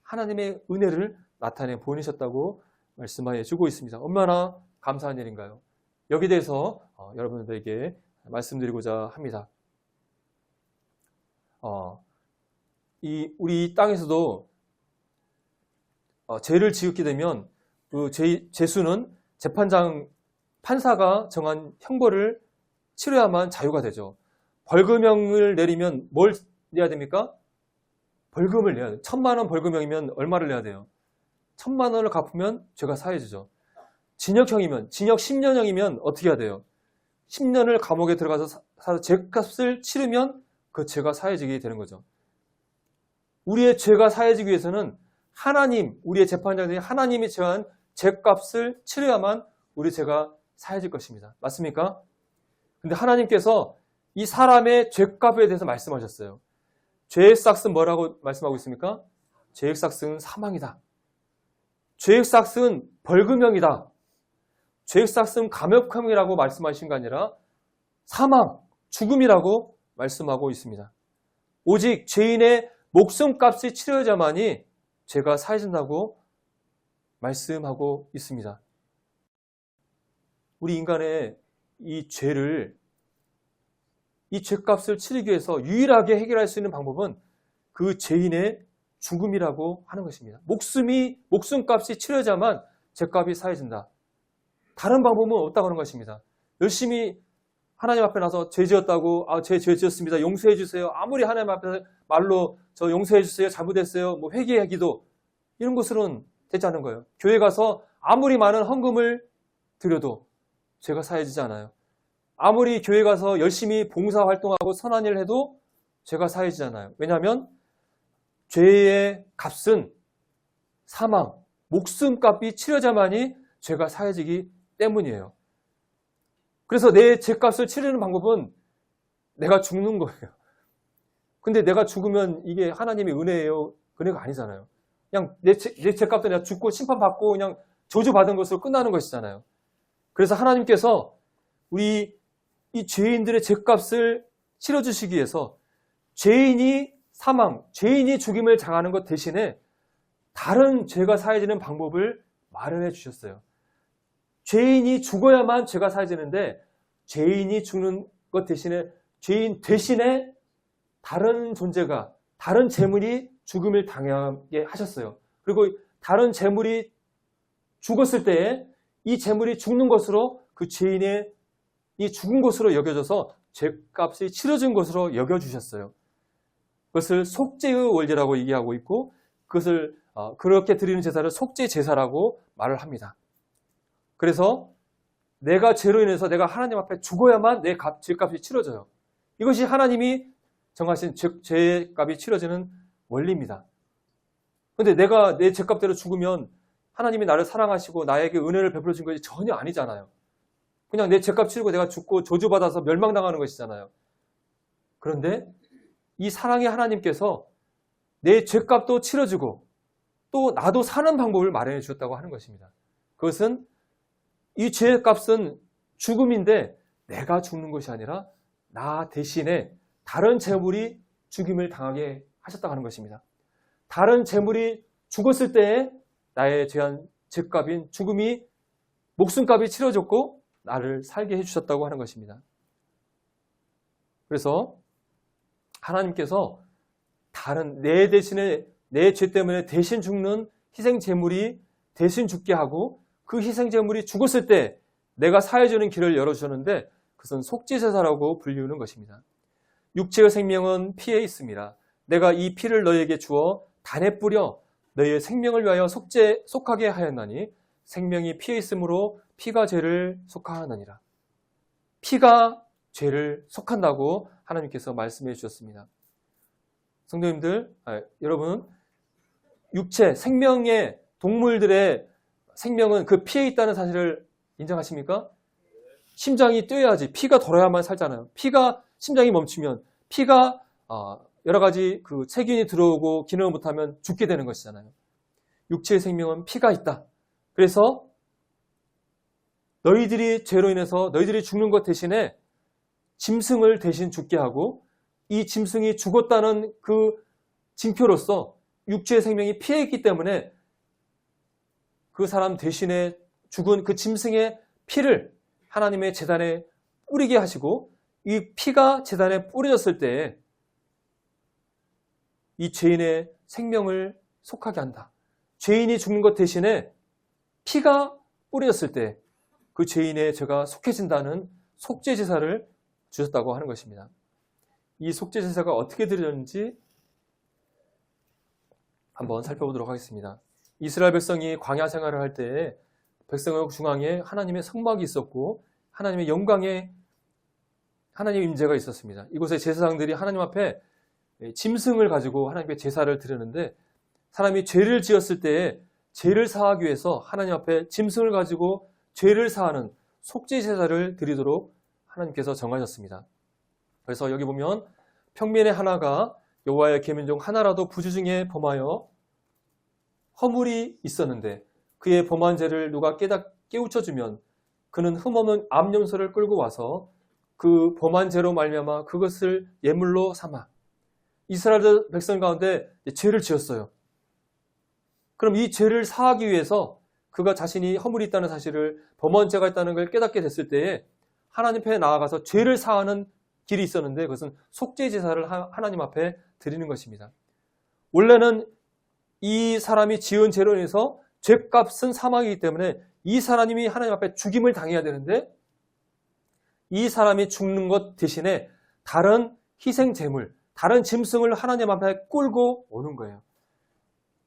하나님의 은혜를 나타내 보이셨다고 말씀해 주고 있습니다. 얼마나 감사한 일인가요? 여기에 대해서 여러분들에게 말씀드리고자 합니다. 우리 땅에서도 죄를 지었게 되면 그 죄수는 재판장 판사가 정한 형벌을 치러야만 자유가 되죠. 벌금형을 내리면 뭘 내야 됩니까? 벌금을 내야 돼요. 1,000만 원 벌금형이면 얼마를 내야 돼요? 1,000만 원을 갚으면 죄가 사해지죠. 징역형이면, 징역 10년형이면 어떻게 해야 돼요? 10년을 감옥에 들어가서 죄값을 치르면 그 죄가 사해지게 되는 거죠. 우리의 죄가 사해지기 위해서는 하나님, 우리의 재판장들이 하나님이 정한 죄값을 치러야만 우리 죄가 사해질 것입니다. 맞습니까? 근데 하나님께서 이 사람의 죄값에 대해서 말씀하셨어요. 죄의 삭은 뭐라고 말씀하고 있습니까? 죄의 삭은 사망이다. 죄의 삭은 벌금형이다. 죄의 삭은 감옥형이라고 말씀하신 게 아니라 사망, 죽음이라고 말씀하고 있습니다. 오직 죄인의 목숨값이 치러야만이 죄가 사해진다고 말씀하고 있습니다. 우리 인간의 이 죄값을 치르기 위해서 유일하게 해결할 수 있는 방법은 그 죄인의 죽음이라고 하는 것입니다. 목숨값이 치러야만 죄값이 사해진다. 다른 방법은 없다고 하는 것입니다. 열심히 하나님 앞에 나서 죄 지었다고, 죄 지었습니다. 용서해 주세요. 아무리 하나님 앞에 말로 저 용서해 주세요. 잘못했어요. 회개하기도 이런 것으로는 되지 않은 거예요. 교회 가서 아무리 많은 헌금을 드려도 죄가 사해지지 않아요. 아무리 교회 가서 열심히 봉사활동하고 선한 일을 해도 죄가 사해지지 않아요. 왜냐하면 죄의 값은 사망, 목숨값이 치러야만이 죄가 사해지기 때문이에요. 그래서 내 죄값을 치르는 방법은 내가 죽는 거예요. 근데 내가 죽으면 이게 하나님의 은혜예요? 은혜가 아니잖아요. 그냥 내 죄값도 내가 죽고 심판받고 그냥 저주받은 것으로 끝나는 것이잖아요. 그래서 하나님께서 우리 이 죄인들의 죄값을 치러주시기 위해서 죄인이 사망, 죄인이 죽임을 당하는 것 대신에 다른 죄가 사해지는 방법을 마련해 주셨어요. 죄인이 죽어야만 죄가 사해지는데 죄인이 죽는 것 대신에 죄인 대신에 다른 존재가, 다른 재물이 죽음을 당하게 하셨어요. 그리고 다른 재물이 죽었을 때에 이 재물이 죽는 것으로 그 죄인의 이 죽은 것으로 여겨져서 죄값이 치러진 것으로 여겨주셨어요. 그것을 속죄의 원리라고 얘기하고 있고 그것을 그렇게 드리는 제사를 속죄 제사라고 말을 합니다. 그래서 내가 죄로 인해서 내가 하나님 앞에 죽어야만 내 죄값이 치러져요. 이것이 하나님이 정하신 죄값이 치러지는 원리입니다. 그런데 내가 내 죄값대로 죽으면 하나님이 나를 사랑하시고 나에게 은혜를 베풀어 준 것이 전혀 아니잖아요. 그냥 내 죄값 치르고 내가 죽고 저주받아서 멸망당하는 것이잖아요. 그런데 이 사랑의 하나님께서 내 죄값도 치러주고 또 나도 사는 방법을 마련해 주셨다고 하는 것입니다. 그것은 이 죄값은 죽음인데 내가 죽는 것이 아니라 나 대신에 다른 재물이 죽임을 당하게 하셨다고 하는 것입니다. 다른 재물이 죽었을 때에 나의 죄값인 죽음이 목숨값이 치러졌고 나를 살게 해주셨다고 하는 것입니다. 그래서 하나님께서 다른 내 대신에 내 죄 때문에 대신 죽는 희생 제물이 대신 죽게 하고 그 희생 제물이 죽었을 때 내가 사해주는 길을 열어주셨는데 그것은 속죄제사라고 불리우는 것입니다. 육체의 생명은 피에 있습니다. 내가 이 피를 너희에게 주어 단에 뿌려 너희의 생명을 위하여 속하게 하였나니 생명이 피에 있으므로 피가 죄를 속하느니라. 피가 죄를 속한다고 하나님께서 말씀해 주셨습니다. 성도님들, 여러분, 육체, 생명의 동물들의 생명은 그 피에 있다는 사실을 인정하십니까? 심장이 뛰어야지 피가 돌아야만 살잖아요. 피가 심장이 멈추면 피가 여러 가지 그 세균이 들어오고 기능을 못하면 죽게 되는 것이잖아요. 육체의 생명은 피가 있다. 그래서 너희들이 죄로 인해서 너희들이 죽는 것 대신에 짐승을 대신 죽게 하고 이 짐승이 죽었다는 그 징표로서 육체의 생명이 피해 있기 때문에 그 사람 대신에 죽은 그 짐승의 피를 하나님의 제단에 뿌리게 하시고 이 피가 제단에 뿌려졌을 때 이 죄인의 생명을 속하게 한다. 죄인이 죽는 것 대신에 피가 뿌려졌을 때 그 죄인의 죄가 속해진다는 속죄 제사를 주셨다고 하는 것입니다. 이 속죄 제사가 어떻게 드려졌는지 한번 살펴보도록 하겠습니다. 이스라엘 백성이 광야 생활을 할 때 백성 중앙에 하나님의 성막이 있었고 하나님의 영광에 하나님의 임재가 있었습니다. 이곳에 제사장들이 하나님 앞에 짐승을 가지고 하나님께 제사를 드렸는데 사람이 죄를 지었을 때에 죄를 사하기 위해서 하나님 앞에 짐승을 가지고 죄를 사하는 속죄 제사를 드리도록 하나님께서 정하셨습니다. 그래서 여기 보면 평민의 하나가 여호와의 계명 중 하나라도 부주 중에 범하여 허물이 있었는데 그의 범한 죄를 누가 깨우쳐주면 그는 흠없는 암염소를 끌고 와서 그 범한 죄로 말미암아 그것을 예물로 삼아 이스라엘 백성 가운데 죄를 지었어요. 그럼 이 죄를 사하기 위해서 그가 자신이 허물이 있다는 사실을 범한 죄가 있다는 걸 깨닫게 됐을 때에 하나님 앞에 나아가서 죄를 사하는 길이 있었는데 그것은 속죄 제사를 하나님 앞에 드리는 것입니다. 원래는 이 사람이 지은 죄로 인해서 죄값은 사망이기 때문에 이 사람이 하나님 앞에 죽임을 당해야 되는데 이 사람이 죽는 것 대신에 다른 희생 제물, 다른 짐승을 하나님 앞에 끌고 오는 거예요.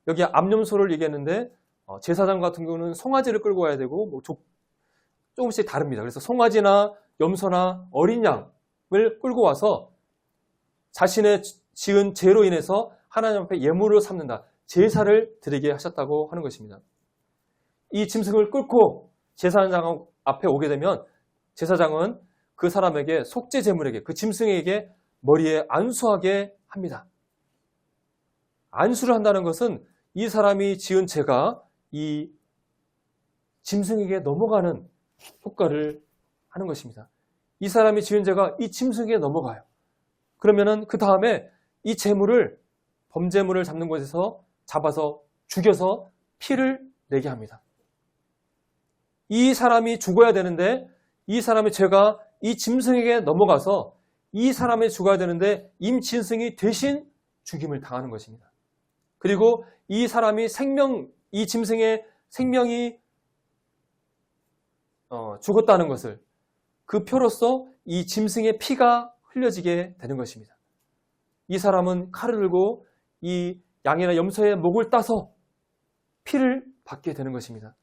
여기 암염소를 얘기했는데 제사장 같은 경우는 송아지를 끌고 와야 되고 뭐 조금씩 다릅니다. 그래서 송아지나 염소나 어린 양을 끌고 와서 자신의 지은 죄로 인해서 하나님 앞에 예물을 삼는다. 제사를 드리게 하셨다고 하는 것입니다. 이 짐승을 끌고 제사장 앞에 오게 되면 제사장은 그 사람에게 속죄 제물에게 그 짐승에게 머리에 안수하게 합니다. 안수를 한다는 것은 이 사람이 지은 죄가 이 짐승에게 넘어가는 효과를 하는 것입니다. 이 사람이 지은 죄가 이 짐승에게 넘어가요. 그러면은 그 다음에 이 제물을 범죄물을 잡는 곳에서 잡아서 죽여서 피를 내게 합니다. 이 사람이 죽어야 되는데 이 사람의 죄가 이 짐승에게 넘어가서 이 사람이 죽어야 되는데 임짐승이 대신 죽임을 당하는 것입니다. 그리고 이 사람이 이 짐승의 생명이 죽었다는 것을 그 표로서 이 짐승의 피가 흘려지게 되는 것입니다. 이 사람은 칼을 들고 이 양이나 염소의 목을 따서 피를 받게 되는 것입니다.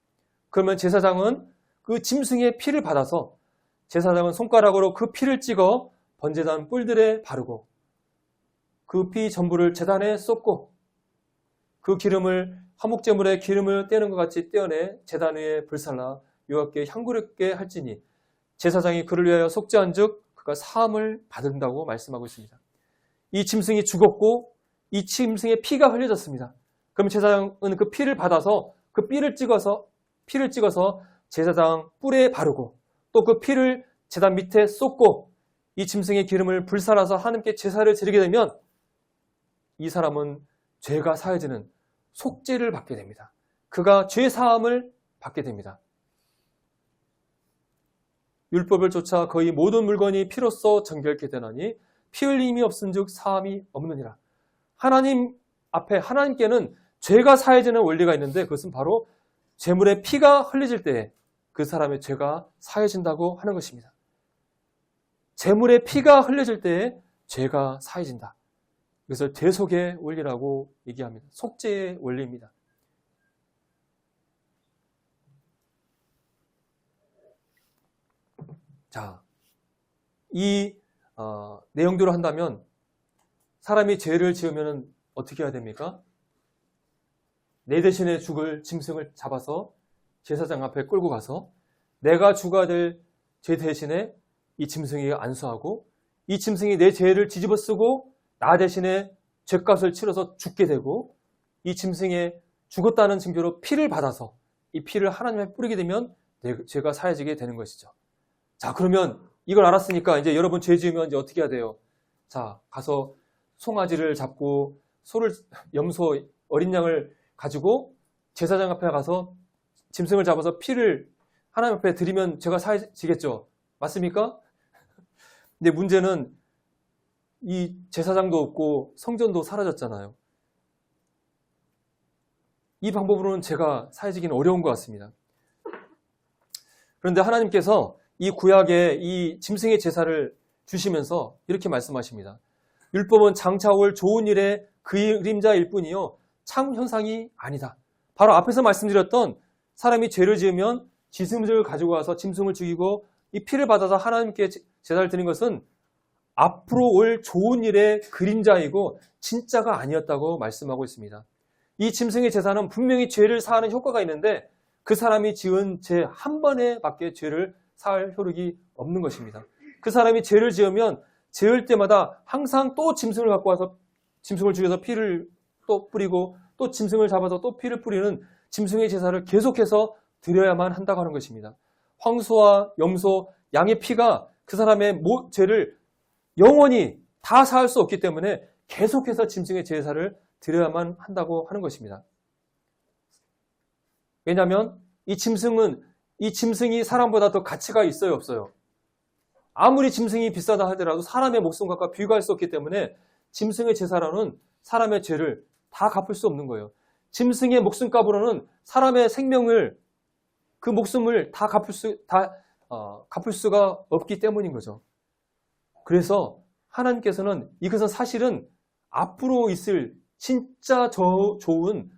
그러면 제사장은 그 짐승의 피를 받아서 제사장은 손가락으로 그 피를 찍어 번제단 뿔들에 바르고 그 피 전부를 제단에 쏟고 그 기름을 화목제물의 기름을 떼는 것 같이 떼어내 제단 위에 불살라 여호와께 향기롭게 할지니 제사장이 그를 위하여 속죄한즉 그가 사함을 받는다고 말씀하고 있습니다. 이 짐승이 죽었고 이 짐승의 피가 흘려졌습니다. 그럼 제사장은 그 피를 받아서 그 피를 찍어서 제사장 뿔에 바르고 또 그 피를 제단 밑에 쏟고 이 짐승의 기름을 불살라서 하나님께 제사를 드리게 되면 이 사람은 죄가 사해지는 속죄를 받게 됩니다. 그가 죄 사함을 받게 됩니다. 율법을 쫓아 거의 모든 물건이 피로써 정결케 되나니 피 흘림이 없은즉 사함이 없느니라. 하나님 앞에 하나님께는 죄가 사해지는 원리가 있는데 그것은 바로 제물의 피가 흘려질 때 그 사람의 죄가 사해진다고 하는 것입니다. 제물의 피가 흘려질 때 죄가 사해진다. 그래서 대속의 원리라고 얘기합니다. 속죄의 원리입니다. 자, 이 내용대로 한다면 사람이 죄를 지으면 어떻게 해야 됩니까? 내 대신에 죽을 짐승을 잡아서 제사장 앞에 끌고 가서 내가 죽어야 될 죄 대신에 이 짐승에게 안수하고 이 짐승이 내 죄를 뒤집어 쓰고 나 대신에 죄값을 치러서 죽게 되고 이 짐승의 죽었다는 징조로 피를 받아서 이 피를 하나님에 뿌리게 되면 내 죄가 사해지게 되는 것이죠. 자, 그러면 이걸 알았으니까 이제 여러분 죄 지으면 이제 어떻게 해야 돼요? 자, 가서 송아지를 잡고 소를, 염소, 어린 양을 가지고 제사장 앞에 가서 짐승을 잡아서 피를 하나님 앞에 드리면 죄가 사해지겠죠. 맞습니까? 근데 문제는 이 제사장도 없고 성전도 사라졌잖아요. 이 방법으로는 죄가 사해지기는 어려운 것 같습니다. 그런데 하나님께서 이 구약에 이 짐승의 제사를 주시면서 이렇게 말씀하십니다. 율법은 장차 올 좋은 일의 그림자일 뿐이요 참 현상이 아니다. 바로 앞에서 말씀드렸던 사람이 죄를 지으면 짐승을 가지고 와서 짐승을 죽이고 이 피를 받아서 하나님께 제사를 드리는 것은 앞으로 올 좋은 일의 그림자이고 진짜가 아니었다고 말씀하고 있습니다. 이 짐승의 제사는 분명히 죄를 사하는 효과가 있는데 그 사람이 지은 죄 한 번에 밖에 죄를 사할 효력이 없는 것입니다. 그 사람이 죄를 지으면 지을 때마다 항상 또 짐승을 갖고 와서 짐승을 죽여서 피를 또 뿌리고 또 짐승을 잡아서 또 피를 뿌리는 짐승의 제사를 계속해서 드려야만 한다고 하는 것입니다. 황소와 염소, 양의 피가 그 사람의 죄를 영원히 다 사할 수 없기 때문에 계속해서 짐승의 제사를 드려야만 한다고 하는 것입니다. 왜냐하면 이 짐승이 사람보다 더 가치가 있어요, 없어요? 아무리 짐승이 비싸다 하더라도 사람의 목숨과 비교할 수 없기 때문에 짐승의 제사로는 사람의 죄를 다 갚을 수 없는 거예요. 짐승의 목숨값으로는 사람의 생명을 그 목숨을 다 갚을 수가 없기 때문인 거죠. 그래서 하나님께서는 이것은 사실은 앞으로 있을 진짜 좋은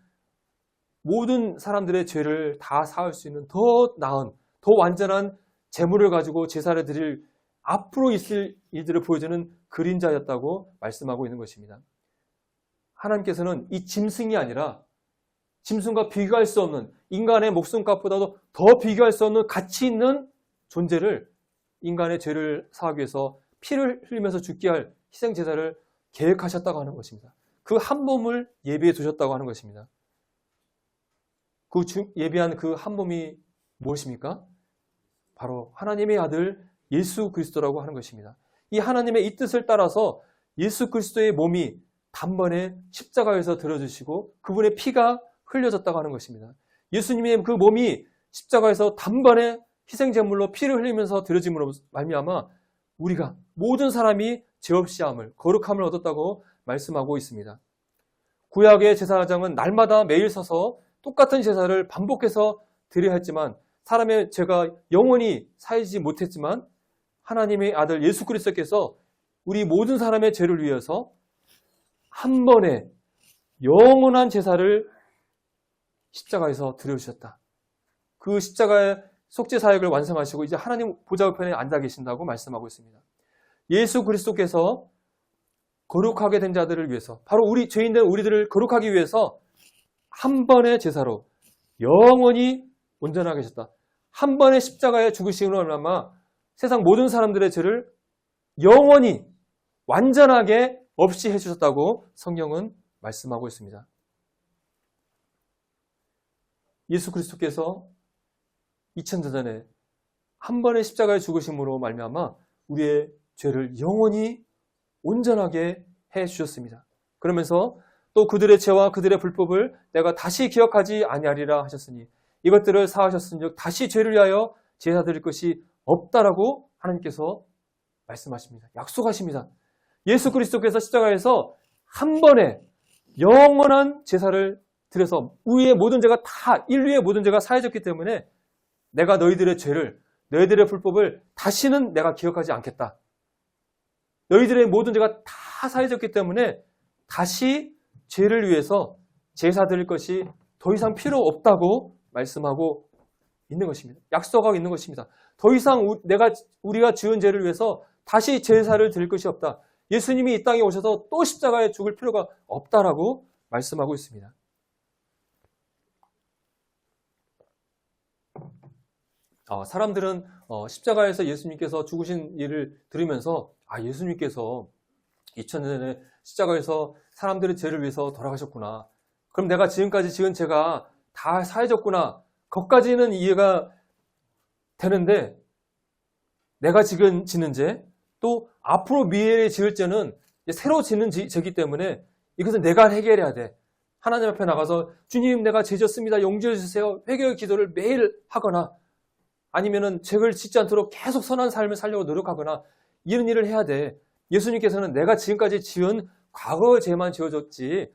모든 사람들의 죄를 다 사할 수 있는 더 나은, 더 완전한 제물을 가지고 제사를 드릴 앞으로 있을 일들을 보여주는 그림자였다고 말씀하고 있는 것입니다. 하나님께서는 이 짐승이 아니라 짐승과 비교할 수 없는 인간의 목숨값보다도 더 비교할 수 없는 가치 있는 존재를 인간의 죄를 사하기 위해서 피를 흘리면서 죽게 할 희생제사를 계획하셨다고 하는 것입니다. 그 한 몸을 예비해 두셨다고 하는 것입니다. 그 예비한 그 한 몸이 무엇입니까? 바로 하나님의 아들 예수 그리스도라고 하는 것입니다. 이 하나님의 이 뜻을 따라서 예수 그리스도의 몸이 단번에 십자가에서 들어주시고 그분의 피가 흘려졌다고 하는 것입니다. 예수님의 그 몸이 십자가에서 단번에 희생제물로 피를 흘리면서 드려짐으로 말미암아 우리가 모든 사람이 죄 없이 함을 거룩함을 얻었다고 말씀하고 있습니다. 구약의 제사장은 날마다 매일 서서 똑같은 제사를 반복해서 드려야 했지만 사람의 죄가 영원히 사하지 못했지만 하나님의 아들 예수 그리스도께서 우리 모든 사람의 죄를 위해서 한 번에 영원한 제사를 십자가에서 드려주셨다. 그 십자가의 속죄 사역을 완성하시고 이제 하나님 보좌 우편에 앉아 계신다고 말씀하고 있습니다. 예수 그리스도께서 거룩하게 된 자들을 위해서 바로 우리 죄인된 우리들을 거룩하기 위해서 한 번의 제사로 영원히 온전하게 하셨다. 한 번의 십자가의 죽으심으로 말미암아 세상 모든 사람들의 죄를 영원히 완전하게 없이 해주셨다고 성경은 말씀하고 있습니다. 예수 그리스도께서 2000년 전에 한 번의 십자가의 죽으심으로 말미암아 우리의 죄를 영원히 온전하게 해주셨습니다. 그러면서 또 그들의 죄와 그들의 불법을 내가 다시 기억하지 아니하리라 하셨으니 이것들을 사하셨은즉 다시 죄를 위하여 제사 드릴 것이 없다라고 하나님께서 말씀하십니다. 약속하십니다. 예수 그리스도께서 십자가에서 한 번에 영원한 제사를 드려서 우리의 모든 죄가 다 인류의 모든 죄가 사해졌기 때문에 내가 너희들의 죄를 너희들의 불법을 다시는 내가 기억하지 않겠다. 너희들의 모든 죄가 다 사해졌기 때문에 다시 죄를 위해서 제사 드릴 것이 더 이상 필요 없다고 말씀하고 있는 것입니다. 약속하고 있는 것입니다. 더 이상 우리가 지은 죄를 위해서 다시 제사를 드릴 것이 없다. 예수님이 이 땅에 오셔서 또 십자가에 죽을 필요가 없다라고 말씀하고 있습니다. 사람들은 십자가에서 예수님께서 죽으신 일을 들으면서 예수님께서 2000년 전에 십자가에서 사람들의 죄를 위해서 돌아가셨구나. 그럼 내가 지금까지 지은 죄가 다 사해졌구나. 거기까지는 이해가 되는데 내가 지금 지는 죄, 또 앞으로 미래에 지을 죄는 새로 지는 죄이기 때문에 이것은 내가 해결해야 돼. 하나님 앞에 나가서 주님 내가 죄 졌습니다. 용서해 주세요. 회개의 기도를 매일 하거나 아니면은 죄를 짓지 않도록 계속 선한 삶을 살려고 노력하거나 이런 일을 해야 돼. 예수님께서는 내가 지금까지 지은 과거의 죄만 지어줬지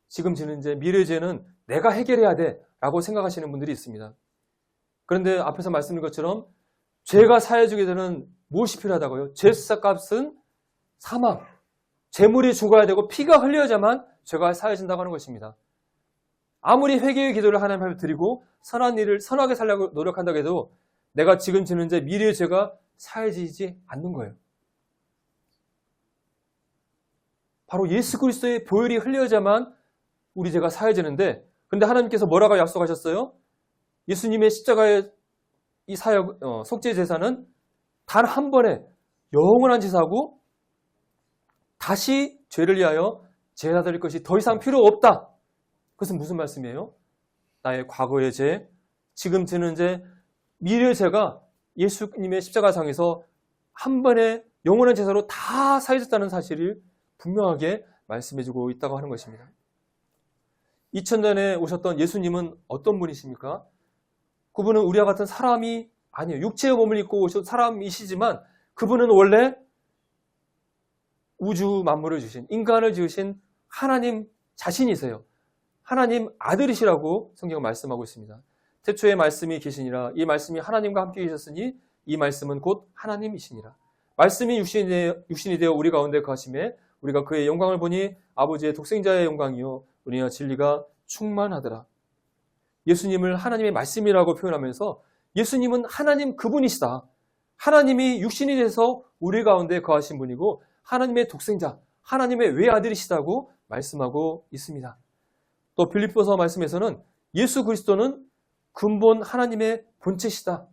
지금 지는 죄, 미래의 죄는 내가 해결해야 돼 라고 생각하시는 분들이 있습니다. 그런데 앞에서 말씀드린 것처럼 죄가 사해지게 되는 무엇이 필요하다고요? 죄값은 사망, 재물이 죽어야 되고 피가 흘려야만 죄가 사해진다고 하는 것입니다. 아무리 회개의 기도를 하나님 앞에 드리고 선한 일을 선하게 살려고 노력한다고 해도 내가 지금 지는 죄, 미래의 죄가 사해지지 않는 거예요. 바로 예수 그리스도의 보혈이 흘려야만 우리 죄가 사해지는데 근데 하나님께서 뭐라고 약속하셨어요? 예수님의 십자가의 이 사역, 속죄 제사는 단 한 번에 영원한 제사고 다시 죄를 위하여 제사 드릴 것이 더 이상 필요 없다. 그것은 무슨 말씀이에요? 나의 과거의 죄, 지금 지는 죄, 미래의 죄가 예수님의 십자가상에서 한 번에 영원한 제사로 다 사해졌다는 사실을 분명하게 말씀해주고 있다고 하는 것입니다. 2000년에 오셨던 예수님은 어떤 분이십니까? 그분은 우리와 같은 사람이 아니에요. 육체의 몸을 입고 오신 사람이시지만 그분은 원래 우주 만물을 주신 인간을 지으신 하나님 자신이세요. 하나님 아들이시라고 성경은 말씀하고 있습니다. 태초에 말씀이 계시니라. 이 말씀이 하나님과 함께 계셨으니 이 말씀은 곧 하나님이시니라. 말씀이 육신이 되어 우리 가운데 거하심에 우리가 그의 영광을 보니 아버지의 독생자의 영광이요 은혜와 진리가 충만하더라. 예수님을 하나님의 말씀이라고 표현하면서 예수님은 하나님 그분이시다. 하나님이 육신이 돼서 우리 가운데 거하신 분이고 하나님의 독생자, 하나님의 외아들이시다고 말씀하고 있습니다. 또 빌립보서 말씀에서는 예수 그리스도는 근본 하나님의 본체시다.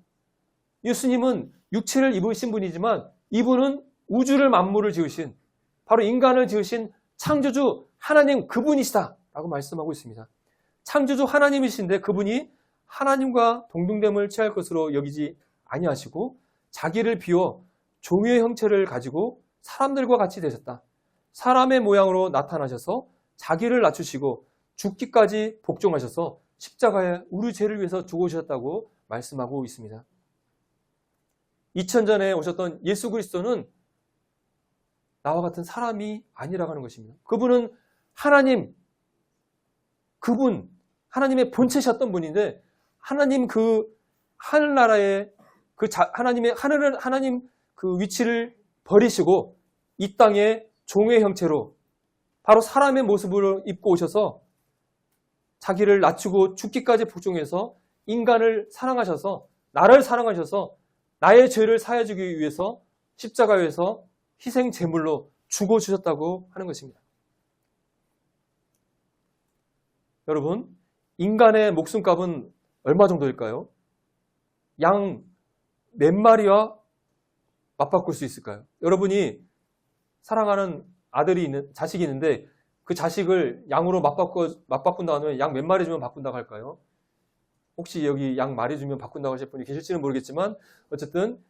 예수님은 육체를 입으신 분이지만 이분은 우주를 만물을 지으신 바로 인간을 지으신 창조주 하나님 그분이시다 라고 말씀하고 있습니다. 창조주 하나님이신데 그분이 하나님과 동등됨을 취할 것으로 여기지 아니하시고 자기를 비워 종의 형체를 가지고 사람들과 같이 되셨다. 사람의 모양으로 나타나셔서 자기를 낮추시고 죽기까지 복종하셔서 십자가에 우리 죄를 위해서 죽으셨다고 말씀하고 있습니다. 2000전에 오셨던 예수 그리스도는 나와 같은 사람이 아니라고 하는 것입니다. 그분은 하나님, 그분, 하나님의 본체셨던 분인데 하나님 그 하늘나라의 하나님 그 위치를 버리시고 이 땅에 종의 형체로 바로 사람의 모습으로 입고 오셔서 자기를 낮추고 죽기까지 복종해서 인간을 사랑하셔서 나를 사랑하셔서 나의 죄를 사해주기 위해서 십자가에서 희생 제물로 죽어주셨다고 하는 것입니다. 여러분, 인간의 목숨값은 얼마 정도일까요? 양 몇 마리와 맞바꿀 수 있을까요? 여러분이 사랑하는 자식이 있는데 그 자식을 양으로 맞바꾼다 하면 양 몇 마리 주면 바꾼다고 할까요? 혹시 여기 양 마리 주면 바꾼다고 하실 분이 계실지는 모르겠지만 어쨌든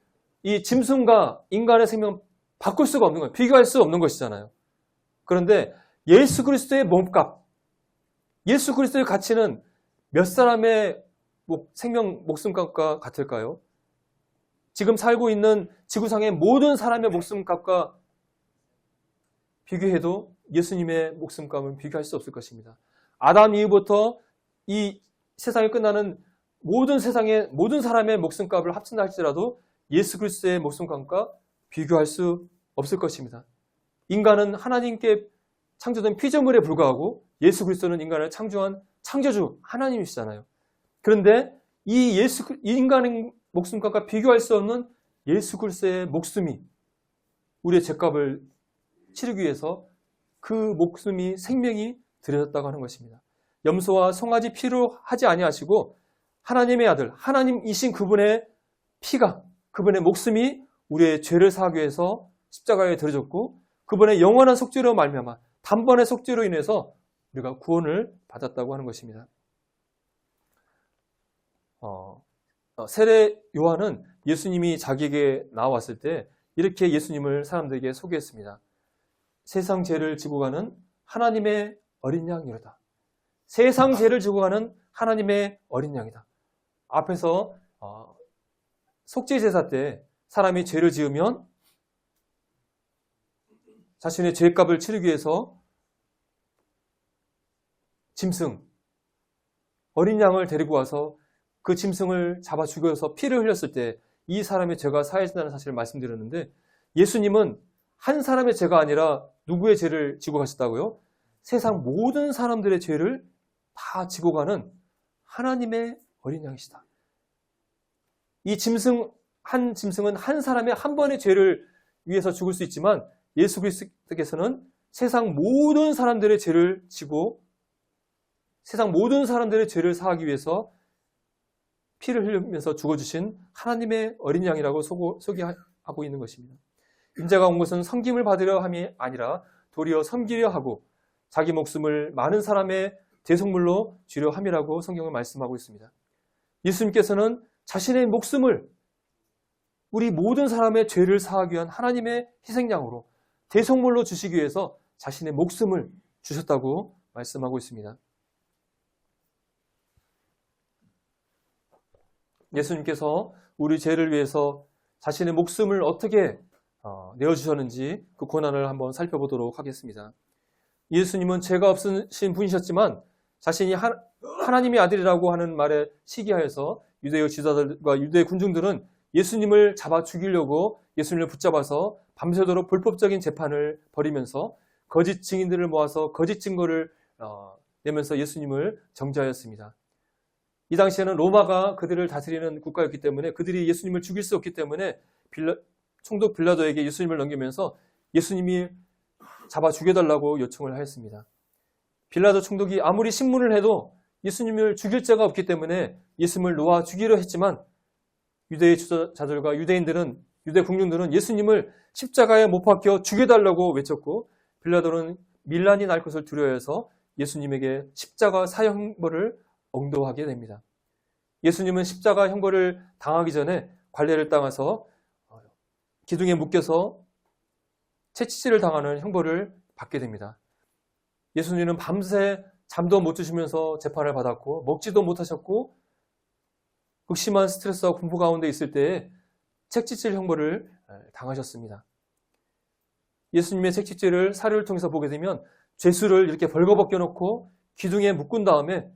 이 짐승과 인간의 생명 바꿀 수가 없는 거예요. 비교할 수 없는 것이잖아요. 그런데 예수 그리스도의 몸값, 예수 그리스도의 가치는 몇 사람의 목숨값과 같을까요? 지금 살고 있는 지구상의 모든 사람의 목숨값과 비교해도 예수님의 목숨값은 비교할 수 없을 것입니다. 아담 이후부터 이 세상이 끝나는 모든 사람의 목숨값을 합친다 할지라도 예수 그리스도의 목숨값과 비교할 수 없을 것입니다. 인간은 하나님께 창조된 피조물에 불과하고 예수 그리스도는 인간을 창조한 창조주 하나님이시잖아요. 그런데 이 인간은 목숨값과 비교할 수 없는 예수 그리스도의 목숨이 우리의 죄값을 치르기 위해서 그 목숨이 생명이 들여졌다고 하는 것입니다. 염소와 송아지 피로 하지 아니하시고 하나님의 아들, 하나님이신 그분의 피가, 그분의 목숨이 우리의 죄를 사하기 위해서 십자가에 들어졌고 그분의 영원한 속죄로 말미암아 단번의 속죄로 인해서 우리가 구원을 받았다고 하는 것입니다. 세례 요한은 예수님이 자기에게 나왔을 때 이렇게 예수님을 사람들에게 소개했습니다. 세상 죄를 지고 가는 하나님의 어린 양이로다. 세상 죄를 지고 가는 하나님의 어린 양이다. 앞에서 속죄 제사 때 사람이 죄를 지으면 자신의 죄값을 치르기 위해서 짐승, 어린 양을 데리고 와서 그 짐승을 잡아 죽여서 피를 흘렸을 때 이 사람의 죄가 사해진다는 사실을 말씀드렸는데 예수님은 한 사람의 죄가 아니라 누구의 죄를 지고 가셨다고요? 세상 모든 사람들의 죄를 다 지고 가는 하나님의 어린 양이시다. 이 짐승은 한 사람의 한 번의 죄를 위해서 죽을 수 있지만 예수 그리스도께서는 세상 모든 사람들의 죄를 지고 세상 모든 사람들의 죄를 사하기 위해서 피를 흘리면서 죽어주신 하나님의 어린 양이라고 소개하고 있는 것입니다. 인자가 온 것은 섬김을 받으려 함이 아니라 도리어 섬기려 하고 자기 목숨을 많은 사람의 대속물로 주려 함이라고 성경은 말씀하고 있습니다. 예수님께서는 자신의 목숨을 우리 모든 사람의 죄를 사하기 위한 하나님의 희생양으로 대속물로 주시기 위해서 자신의 목숨을 주셨다고 말씀하고 있습니다. 예수님께서 우리 죄를 위해서 자신의 목숨을 어떻게 내어주셨는지 그 고난을 한번 살펴보도록 하겠습니다. 예수님은 죄가 없으신 분이셨지만 자신이 하나님의 아들이라고 하는 말에 시기하여서 유대의 지도자들과 유대의 군중들은 예수님을 잡아 죽이려고 예수님을 붙잡아서 밤새도록 불법적인 재판을 벌이면서 거짓 증인들을 모아서 거짓 증거를 내면서 예수님을 정죄하였습니다. 이 당시에는 로마가 그들을 다스리는 국가였기 때문에 그들이 예수님을 죽일 수 없기 때문에 총독 빌라도에게 예수님을 넘기면서 예수님이 잡아 죽여달라고 요청을 하였습니다. 빌라도 총독이 아무리 신문을 해도 예수님을 죽일 자가 없기 때문에 예수님을 놓아 죽이려 했지만 유대의 지도자들과 유대 궁중들은 예수님을 십자가에 못 박혀 죽여달라고 외쳤고 빌라도는 밀란이 날 것을 두려워해서 예수님에게 십자가 사형벌을 언도하게 됩니다. 예수님은 십자가 형벌을 당하기 전에 관례를 따라서 기둥에 묶여서 채찍질을 당하는 형벌을 받게 됩니다. 예수님은 밤새 잠도 못 주시면서 재판을 받았고 먹지도 못하셨고 극심한 스트레스와 공포 가운데 있을 때에 채찍질 형벌을 당하셨습니다. 예수님의 채찍질을 사료를 통해서 보게 되면 죄수를 이렇게 벌거벗겨 놓고 기둥에 묶은 다음에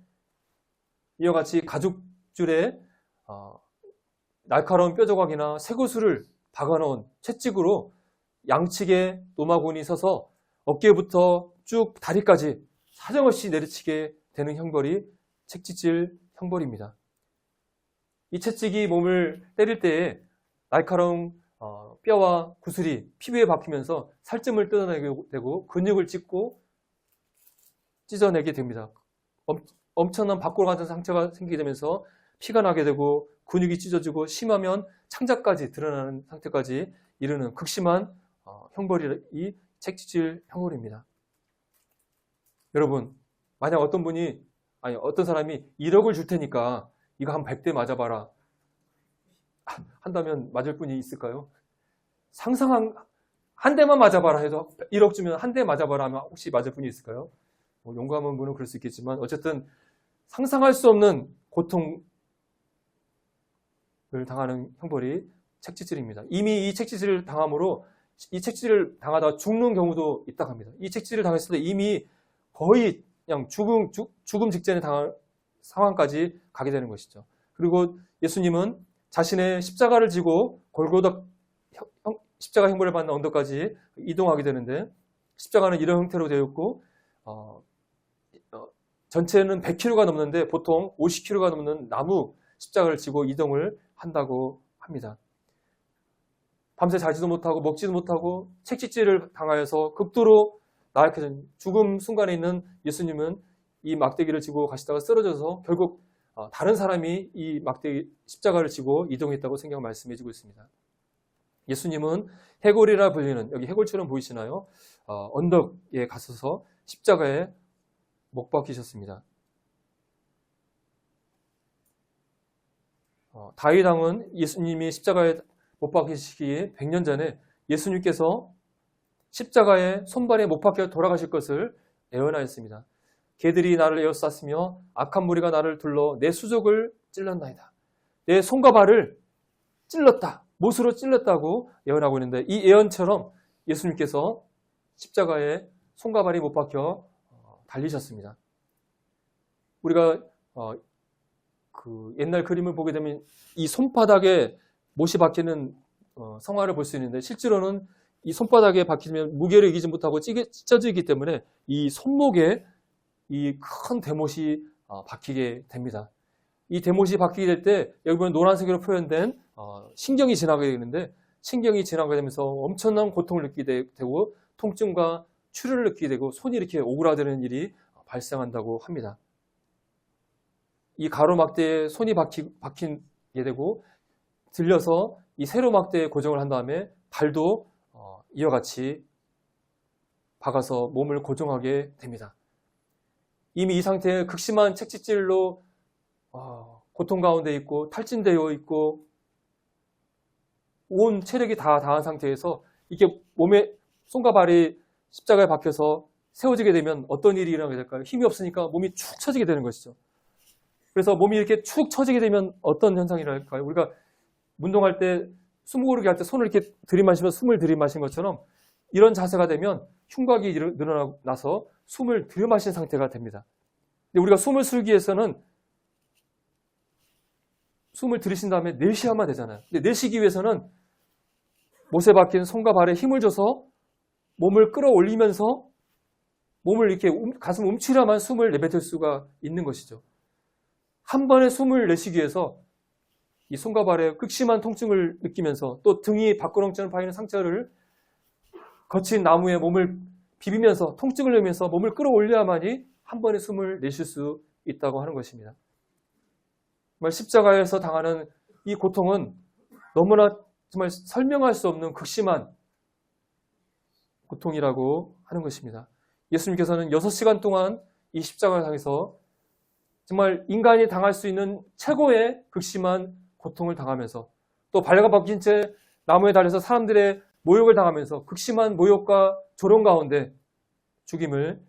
이와 같이 가죽줄에 날카로운 뼈조각이나 쇠구슬을 박아놓은 채찍으로 양측에 노마군이 서서 어깨부터 쭉 다리까지 사정없이 내리치게 되는 형벌이 채찍질 형벌입니다. 이 채찍이 몸을 때릴 때에 날카로운 뼈와 구슬이 피부에 박히면서 살점을 뜯어내게 되고 근육을 찢어내게 됩니다. 엄청난 박골 같은 상처가 생기게 되면서 피가 나게 되고 근육이 찢어지고 심하면 창자까지 드러나는 상태까지 이르는 극심한 형벌이 이 채찍질 형벌입니다. 여러분, 만약 어떤 사람이 1억을 줄 테니까 이거 한 100대 맞아봐라 한다면 맞을 분이 있을까요? 한 대만 맞아봐라 해도 1억 주면 한 대 맞아봐라 하면 혹시 맞을 분이 있을까요? 용감한 분은 그럴 수 있겠지만 어쨌든 상상할 수 없는 고통을 당하는 형벌이 채찍질입니다. 이미 이 채찍질을 당함으로 이 채찍질을 당하다가 죽는 경우도 있다고 합니다. 이 채찍질을 당했을 때 이미 거의 그냥 죽음 직전에 당할 상황까지 가게 되는 것이죠. 그리고 예수님은 자신의 십자가를 지고 골고다 십자가 형벌을 받는 언덕까지 이동하게 되는데 십자가는 이런 형태로 되어 있고 전체는 100kg가 넘는데 보통 50kg가 넘는 나무 십자가를 지고 이동을 한다고 합니다. 밤새 자지도 못하고 먹지도 못하고 채찍질을 당하여서 극도로 나약해진 죽음 순간에 있는 예수님은 이 막대기를 지고 가시다가 쓰러져서 결국 다른 사람이 이 막대기 십자가를 지고 이동했다고 성경 말씀해 주고 있습니다. 예수님은 해골이라 불리는, 여기 해골처럼 보이시나요? 언덕에 가셔서 십자가에 못 박히셨습니다. 다윗 왕은 예수님이 십자가에 못 박히시기 100년 전에 예수님께서 십자가에 손발에 못 박혀 돌아가실 것을 예언하였습니다. 개들이 나를 에워쌌으며 악한 무리가 나를 둘러 내 수족을 찔렀나이다. 내 손과 발을 찔렀다. 못으로 찔렀다고 예언하고 있는데 이 예언처럼 예수님께서 십자가에 손과 발이 못 박혀 달리셨습니다. 우리가 그 옛날 그림을 보게 되면 이 손바닥에 못이 박히는 성화를 볼 수 있는데 실제로는 이 손바닥에 박히면 무게를 이기지 못하고 찢어지기 때문에 이 손목에 이 큰 대못이 박히게 됩니다. 이 대못이 박히게 될 때 여기 보면 노란색으로 표현된 신경이 지나가게 되는데 신경이 지나가게 되면서 엄청난 고통을 느끼게 되고 통증과 출혈을 느끼게 되고 손이 이렇게 오그라드는 일이 발생한다고 합니다. 이 가로막대에 손이 박히게 되고 들려서 이 세로막대에 고정을 한 다음에 발도 이와 같이 박아서 몸을 고정하게 됩니다. 이미 이 상태에 극심한 채찍질로 고통 가운데 있고 탈진되어 있고 온 체력이 다 다한 상태에서 이렇게 몸에 손과 발이 십자가에 박혀서 세워지게 되면 어떤 일이 일어나게 될까요? 힘이 없으니까 몸이 축 처지게 되는 것이죠. 그래서 몸이 이렇게 축 처지게 되면 어떤 현상이 일어날까요? 우리가 운동할 때 숨고르기 할 때 손을 이렇게 들이마시면서 숨을 들이마신 것처럼 이런 자세가 되면 흉곽이 늘어나서 숨을 들이마신 상태가 됩니다. 근데 우리가 숨을 쉬기 위해서는 숨을 들이신 다음에 내쉬어야만 되잖아요. 근데 내쉬기 위해서는 못에 박힌 손과 발에 힘을 줘서 몸을 끌어올리면서 몸을 이렇게 가슴 움츠려만 숨을 내뱉을 수가 있는 것이죠. 한 번에 숨을 내쉬기 위해서 이 손과 발에 극심한 통증을 느끼면서 또 등이 밖으로처럼 파이는 상처를 거친 나무에 몸을 비비면서 통증을 내면서 몸을 끌어올려야만이 한 번에 숨을 내쉴 수 있다고 하는 것입니다. 정말 십자가에서 당하는 이 고통은 너무나 정말 설명할 수 없는 극심한 고통이라고 하는 것입니다. 예수님께서는 6시간 동안 이 십자가를 향해서 정말 인간이 당할 수 있는 최고의 극심한 고통을 당하면서 또 발가 박힌 채 나무에 달려서 사람들의 모욕을 당하면서 극심한 모욕과 조롱 가운데 죽임을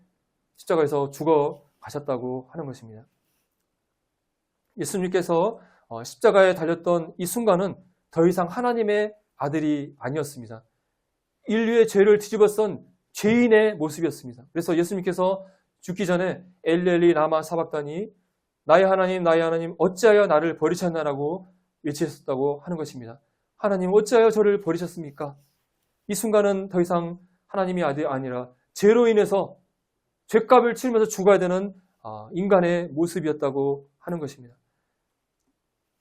십자가에서 죽어 가셨다고 하는 것입니다. 예수님께서 십자가에 달렸던 이 순간은 더 이상 하나님의 아들이 아니었습니다. 인류의 죄를 뒤집어쓴 죄인의 모습이었습니다. 그래서 예수님께서 죽기 전에 엘리 라마 사박다니 나의 하나님 어찌하여 나를 버리셨나라고 외치셨다고 하는 것입니다. 하나님 어찌하여 저를 버리셨습니까? 이 순간은 더 이상 하나님의 아들이 아니라 죄로 인해서 죄값을 치르면서 죽어야 되는 인간의 모습이었다고 하는 것입니다.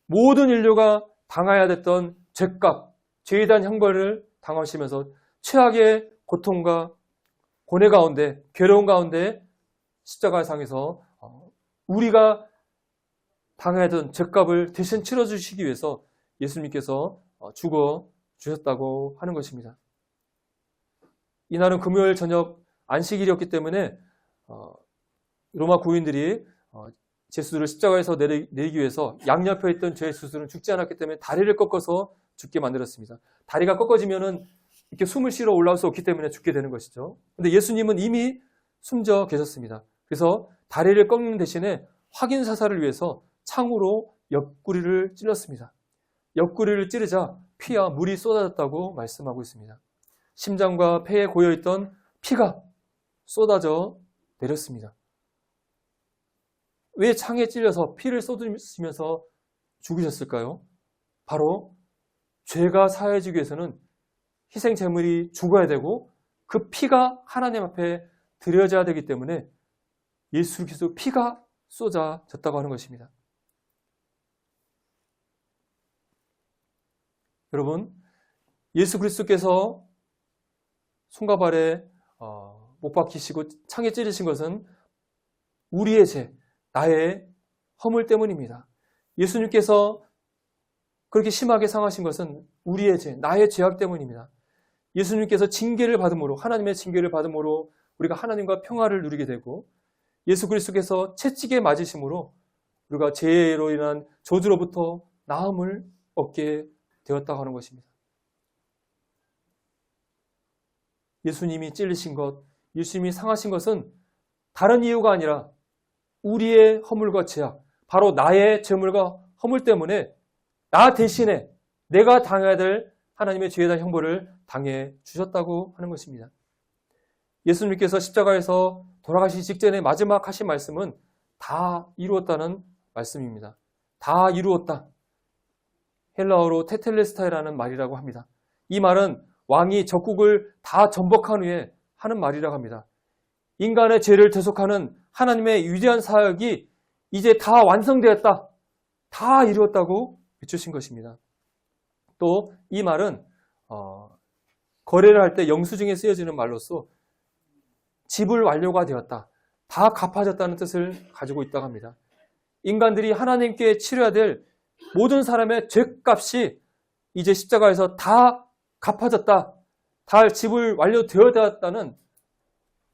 모든 인류가 당해야 됐던 죄값, 죄에 대한 형벌을 당하시면서 최악의 고통과 고뇌 가운데, 괴로움 가운데 십자가상에서 우리가 당해야 되던 죄값을 대신 치러주시기 위해서 예수님께서 죽어 주셨다고 하는 것입니다. 이날은 금요일 저녁 안식일이었기 때문에 로마 구인들이 제수들을 십자가에서 내리기 위해서 양옆에 있던 제수들은 죽지 않았기 때문에 다리를 꺾어서 죽게 만들었습니다. 다리가 꺾어지면은 이렇게 숨을 쉬러 올라올 수 없기 때문에 죽게 되는 것이죠. 근데 예수님은 이미 숨져 계셨습니다. 그래서 다리를 꺾는 대신에 확인 사살을 위해서 창으로 옆구리를 찔렀습니다. 옆구리를 찌르자 피와 물이 쏟아졌다고 말씀하고 있습니다. 심장과 폐에 고여있던 피가 쏟아져 내렸습니다. 왜 창에 찔려서 피를 쏟으시면서 죽으셨을까요? 바로 죄가 사해지기 위해서는 희생 제물이 죽어야 되고 그 피가 하나님 앞에 드려져야 되기 때문에 예수 그리스도 피가 쏟아졌다고 하는 것입니다. 여러분, 예수 그리스도께서 손과 발에 못 박히시고 창에 찌르신 것은 우리의 죄, 나의 허물 때문입니다. 예수님께서 그렇게 심하게 상하신 것은 우리의 죄, 나의 죄악 때문입니다. 예수님께서 징계를 받음으로, 하나님의 징계를 받음으로 우리가 하나님과 평화를 누리게 되고, 예수 그리스도께서 채찍에 맞으심으로 우리가 죄로 인한 저주로부터 나음을 얻게 되었다고 하는 것입니다. 예수님이 찔리신 것, 예수님이 상하신 것은 다른 이유가 아니라 우리의 허물과 죄악, 바로 나의 죄물과 허물 때문에 나 대신에 내가 당해야 될 하나님의 죄에 대한 형벌을 당해 주셨다고 하는 것입니다. 예수님께서 십자가에서 돌아가시기 직전에 마지막 하신 말씀은 다 이루었다는 말씀입니다. 다 이루었다. 헬라어로 테텔레스타이라는 말이라고 합니다. 이 말은 왕이 적국을 다 전복한 후에 하는 말이라고 합니다. 인간의 죄를 대속하는 하나님의 위대한 사역이 이제 다 완성되었다. 다 이루었다고 비추신 것입니다. 또 이 말은 거래를 할 때 영수증에 쓰여지는 말로서 지불 완료가 되었다. 다 갚아졌다는 뜻을 가지고 있다고 합니다. 인간들이 하나님께 치러야 될 모든 사람의 죄값이 이제 십자가에서 다 갚아졌다. 다 지불 완료되었다는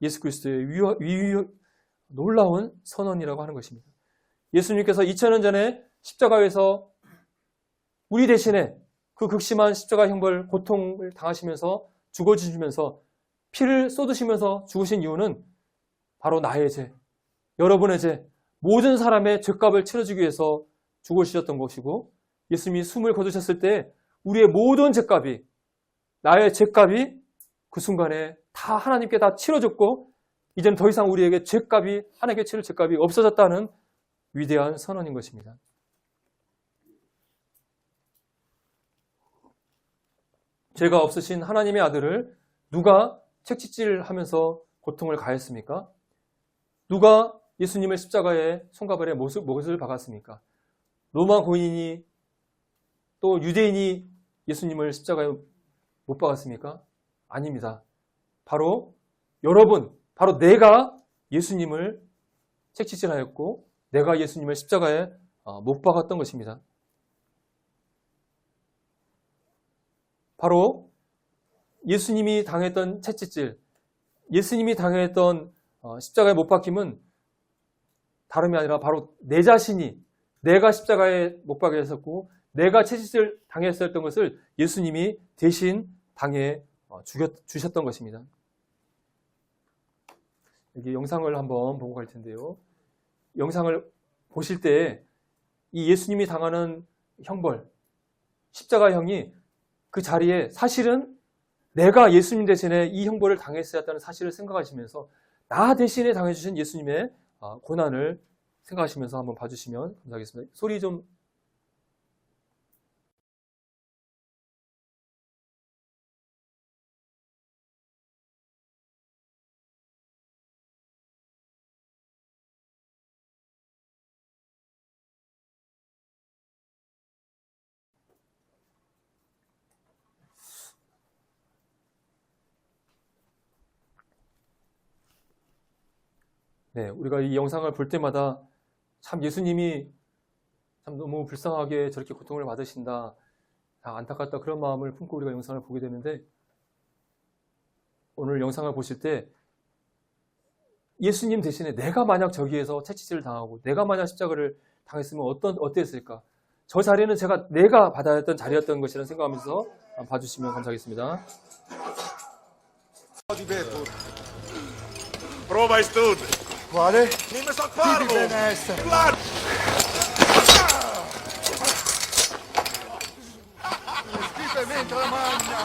예수 그리스도의 놀라운 선언이라고 하는 것입니다. 예수님께서 2000년 전에 십자가에서 우리 대신에 그 극심한 십자가 형벌, 고통을 당하시면서 죽어주시면서 피를 쏟으시면서 죽으신 이유는 바로 나의 죄, 여러분의 죄, 모든 사람의 죄값을 치러주기 위해서 죽으셨던 것이고, 예수님이 숨을 거두셨을 때 우리의 모든 죄값이, 나의 죄값이 그 순간에 다 하나님께 다 치러졌고, 이제는 더 이상 우리에게 죄값이, 하나님께 치를 죄값이 없어졌다는 위대한 선언인 것입니다. 죄가 없으신 하나님의 아들을 누가 책짓질하면서 고통을 가했습니까? 누가 예수님을 십자가에 손과 발에 못을 박았습니까? 로마 고인이 또 유대인이 예수님을 십자가에 못 박았습니까? 아닙니다. 바로 여러분, 바로 내가 예수님을 책짓질하였고 내가 예수님을 십자가에 못 박았던 것입니다. 바로 예수님이 당했던 채찍질, 예수님이 당했던 십자가에 못 박힘은 다름이 아니라 바로 내 자신이, 내가 십자가에 못 박혀 있었고 내가 채찍질 당했었던 것을 예수님이 대신 당해 주셨던 것입니다. 여기 영상을 한번 보고 갈 텐데요. 영상을 보실 때 이 예수님이 당하는 형벌, 십자가형이 그 자리에 사실은 내가 예수님 대신에 이 형벌을 당했어야 했다는 사실을 생각하시면서 나 대신에 당해주신 예수님의 고난을 생각하시면서 한번 봐주시면 감사하겠습니다. 소리 좀. 네, 우리가 이 영상을 볼 때마다 참 예수님이 참 너무 불쌍하게 저렇게 고통을 받으신다, 안타깝다, 그런 마음을 품고 우리가 영상을 보게 되는데, 오늘 영상을 보실 때 예수님 대신에 내가 만약 저기에서 채찍질을 당하고 내가 만약 십자가를 당했으면 어땠을까? 저 자리는 내가 받아야 했던 자리였던 것이라는 생각하면서 봐주시면 감사하겠습니다. Prova studio. Quale? Dimmi soccorso. Benessa. Vlad. Schifo mentre la magna.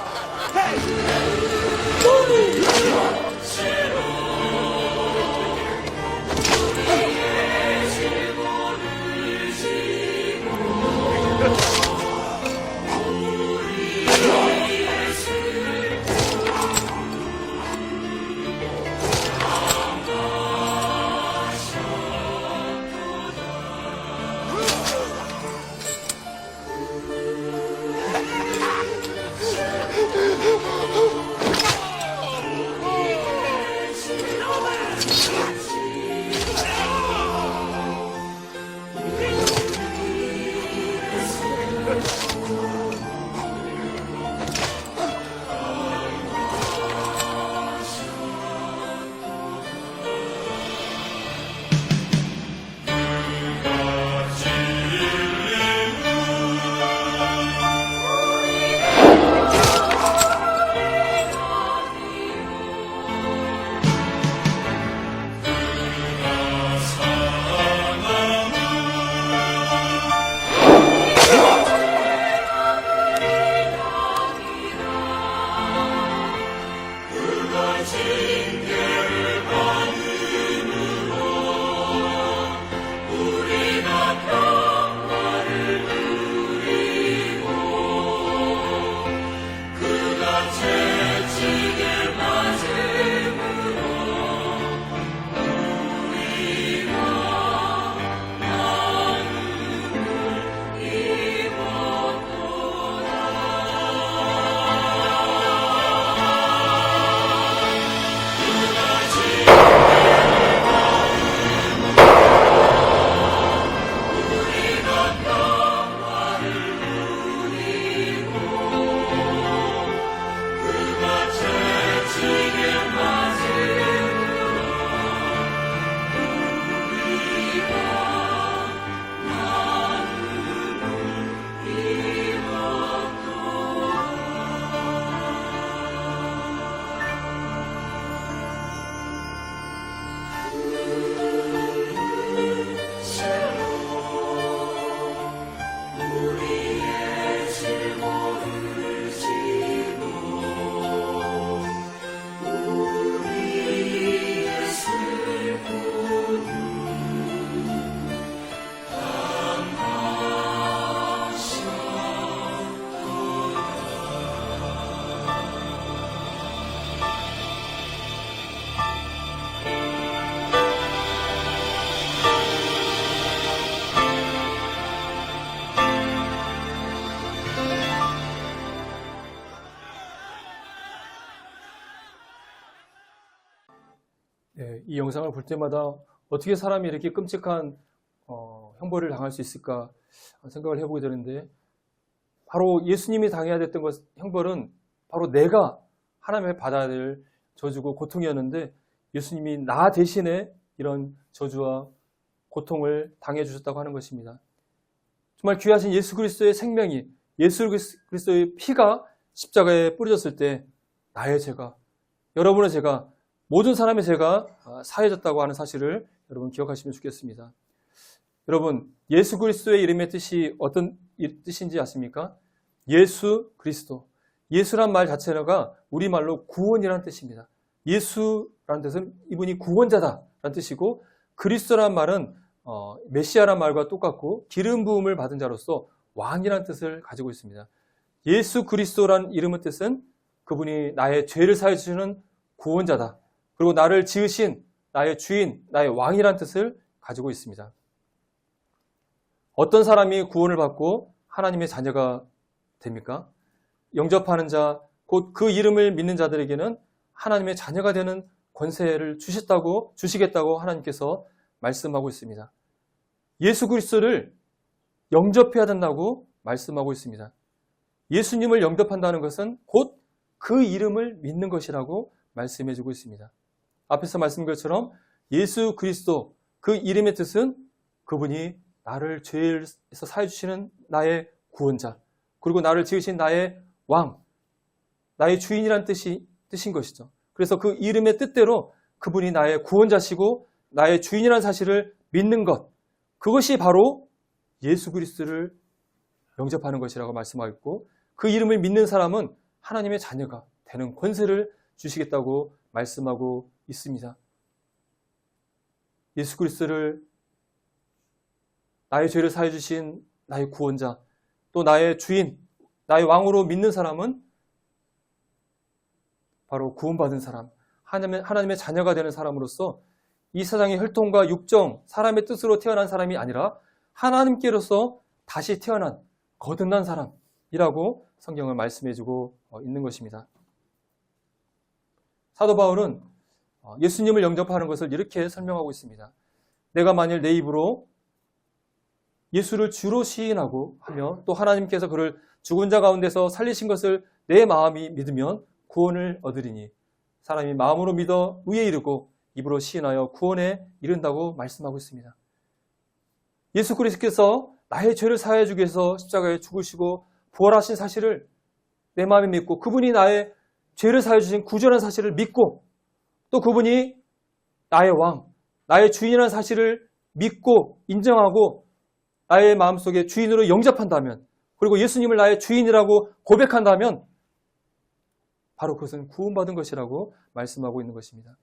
이 영상을 볼 때마다 어떻게 사람이 이렇게 끔찍한 형벌을 당할 수 있을까 생각을 해보게 되는데, 바로 예수님이 당해야 됐던 형벌은 바로 내가 하나님의 받아야 될 저주고 고통이었는데, 예수님이 나 대신에 이런 저주와 고통을 당해 주셨다고 하는 것입니다. 정말 귀하신 예수 그리스도의 생명이, 예수 그리스도의 피가 십자가에 뿌려졌을 때 나의 죄가, 여러분의 죄가, 모든 사람의 죄가 사해졌다고 하는 사실을 여러분 기억하시면 좋겠습니다. 여러분, 예수 그리스도의 이름의 뜻이 어떤 뜻인지 아십니까? 예수 그리스도. 예수란 말 자체가 우리말로 구원이라는 뜻입니다. 예수라는 뜻은 이분이 구원자다라는 뜻이고, 그리스도란 말은 메시아란 말과 똑같고 기름 부음을 받은 자로서 왕이라는 뜻을 가지고 있습니다. 예수 그리스도란 이름의 뜻은 그분이 나의 죄를 사해 주시는 구원자다. 그리고 나를 지으신 나의 주인, 나의 왕이라는 뜻을 가지고 있습니다. 어떤 사람이 구원을 받고 하나님의 자녀가 됩니까? 영접하는 자, 곧 그 이름을 믿는 자들에게는 하나님의 자녀가 되는 권세를 주시겠다고 하나님께서 말씀하고 있습니다. 예수 그리스도를 영접해야 된다고 말씀하고 있습니다. 예수님을 영접한다는 것은 곧 그 이름을 믿는 것이라고 말씀해주고 있습니다. 앞에서 말씀드린 것처럼 예수 그리스도, 그 이름의 뜻은 그분이 나를 죄에서 사해 주시는 나의 구원자, 그리고 나를 지으신 나의 왕, 나의 주인이라는 뜻인 것이죠. 그래서 그 이름의 뜻대로 그분이 나의 구원자시고 나의 주인이라는 사실을 믿는 것, 그것이 바로 예수 그리스도를 영접하는 것이라고 말씀하고 있고, 그 이름을 믿는 사람은 하나님의 자녀가 되는 권세를 주시겠다고 말씀하고 있습니다. 예수 그리스도를 나의 죄를 사해 주신 나의 구원자, 또 나의 주인, 나의 왕으로 믿는 사람은 바로 구원받은 사람, 하나님의 자녀가 되는 사람으로서 이 세상의 혈통과 육정, 사람의 뜻으로 태어난 사람이 아니라 하나님께로서 다시 태어난 거듭난 사람이라고 성경을 말씀해주고 있는 것입니다. 사도 바울은 예수님을 영접하는 것을 이렇게 설명하고 있습니다. 내가 만일 내 입으로 예수를 주로 시인하고 하며 또 하나님께서 그를 죽은 자 가운데서 살리신 것을 내 마음이 믿으면 구원을 얻으리니, 사람이 마음으로 믿어 의에 이르고 입으로 시인하여 구원에 이른다고 말씀하고 있습니다. 예수 그리스도께서 나의 죄를 사하여 주기 위해서 십자가에 죽으시고 부활하신 사실을 내 마음에 믿고, 그분이 나의 죄를 사하여 주신 구주라는 사실을 믿고, 또 그분이 나의 왕, 나의 주인이라는 사실을 믿고 인정하고 나의 마음속에 주인으로 영접한다면, 그리고 예수님을 나의 주인이라고 고백한다면 바로 그것은 구원받은 것이라고 말씀하고 있는 것입니다.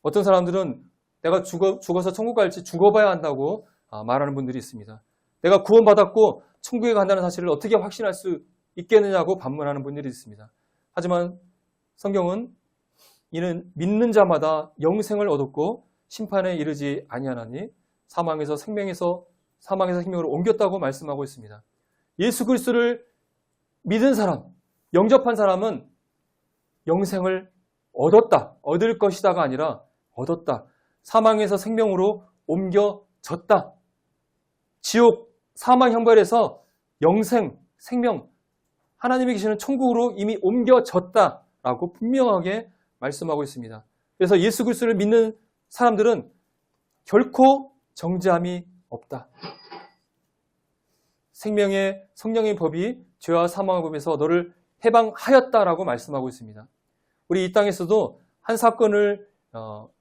어떤 사람들은 내가 죽어서 천국 갈지 죽어봐야 한다고 말하는 분들이 있습니다. 내가 구원받았고 천국에 간다는 사실을 어떻게 확신할 수 있겠느냐고 반문하는 분들이 있습니다. 하지만 성경은 이는 믿는 자마다 영생을 얻었고 심판에 이르지 아니하나니 사망에서 생명으로 옮겼다고 말씀하고 있습니다. 예수 그리스도를 믿은 사람, 영접한 사람은 영생을 얻었다, 얻을 것이다가 아니라 얻었다. 사망에서 생명으로 옮겨졌다. 지옥, 사망 형벌에서 영생, 생명, 하나님이 계시는 천국으로 이미 옮겨졌다라고 분명하게 말씀하고 있습니다. 그래서 예수 그리스도를 믿는 사람들은 결코 정죄함이 없다. 생명의 성령의 법이 죄와 사망의 법에서 너를 해방하였다라고 말씀하고 있습니다. 우리 이 땅에서도 한 사건을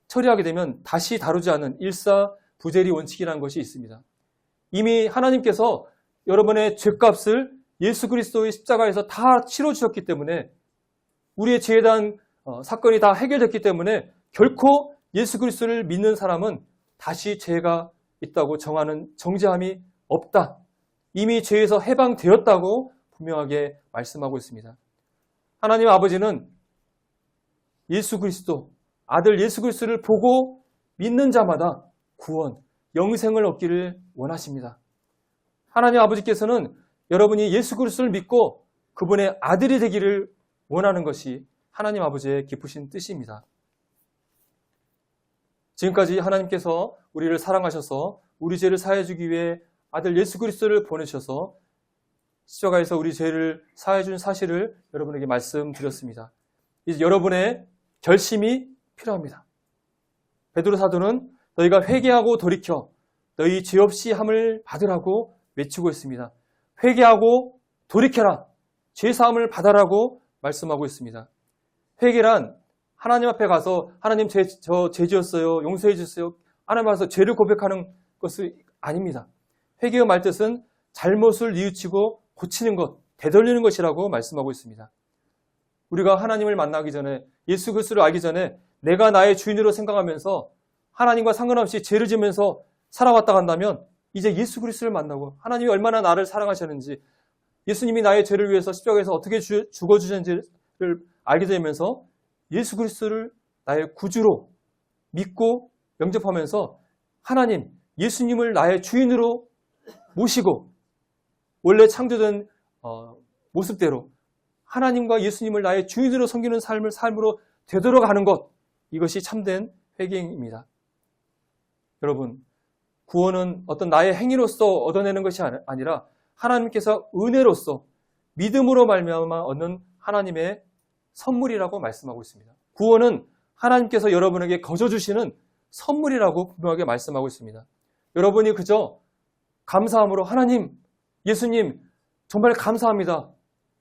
처리하게 되면 다시 다루지 않은 일사부재리 원칙이라는 것이 있습니다. 이미 하나님께서 여러분의 죄값을 예수 그리스도의 십자가에서 다 치러주셨기 때문에, 우리의 죄에 대한 사건이 다 해결됐기 때문에 결코 예수 그리스도를 믿는 사람은 다시 죄가 있다고 정하는 정죄함이 없다. 이미 죄에서 해방되었다고 분명하게 말씀하고 있습니다. 하나님 아버지는 예수 그리스도, 아들 예수 그리스도를 보고 믿는 자마다 구원, 영생을 얻기를 원하십니다. 하나님 아버지께서는 여러분이 예수 그리스도를 믿고 그분의 아들이 되기를 원하는 것이 하나님 아버지의 기쁘신 뜻입니다. 지금까지 하나님께서 우리를 사랑하셔서 우리 죄를 사해 주기 위해 아들 예수 그리스도를 보내셔서 십자가에서 우리 죄를 사해 준 사실을 여러분에게 말씀드렸습니다. 이제 여러분의 결심이 필요합니다. 베드로 사도는 너희가 회개하고 돌이켜 너희 죄 없이 함을 받으라고 외치고 있습니다. 회개하고 돌이켜라. 죄 사함을 받아라고 말씀하고 있습니다. 회개란 하나님 앞에 가서 하나님 저 죄 지었어요. 용서해 주세요. 하나님 앞에 가서 죄를 고백하는 것이 아닙니다. 회개의 말뜻은 잘못을 뉘우치고 고치는 것, 되돌리는 것이라고 말씀하고 있습니다. 우리가 하나님을 만나기 전에 예수 그리스도를 알기 전에 내가 나의 주인으로 생각하면서 하나님과 상관없이 죄를 지면서 살아왔다 간다면 이제 예수 그리스도를 만나고 하나님이 얼마나 나를 사랑하셨는지 예수님이 나의 죄를 위해서 십자가에서 어떻게 죽어주셨는지를 알게 되면서 예수 그리스도를 나의 구주로 믿고 영접하면서 하나님, 예수님을 나의 주인으로 모시고 원래 창조된 모습대로 하나님과 예수님을 나의 주인으로 섬기는 삶으로 되돌아가는 것, 이것이 참된 회개입니다. 여러분, 구원은 어떤 나의 행위로서 얻어내는 것이 아니라 하나님께서 은혜로서 믿음으로 말미암아 얻는 하나님의 선물이라고 말씀하고 있습니다. 구원은 하나님께서 여러분에게 거저 주시는 선물이라고 분명하게 말씀하고 있습니다. 여러분이 그저 감사함으로 하나님, 예수님 정말 감사합니다.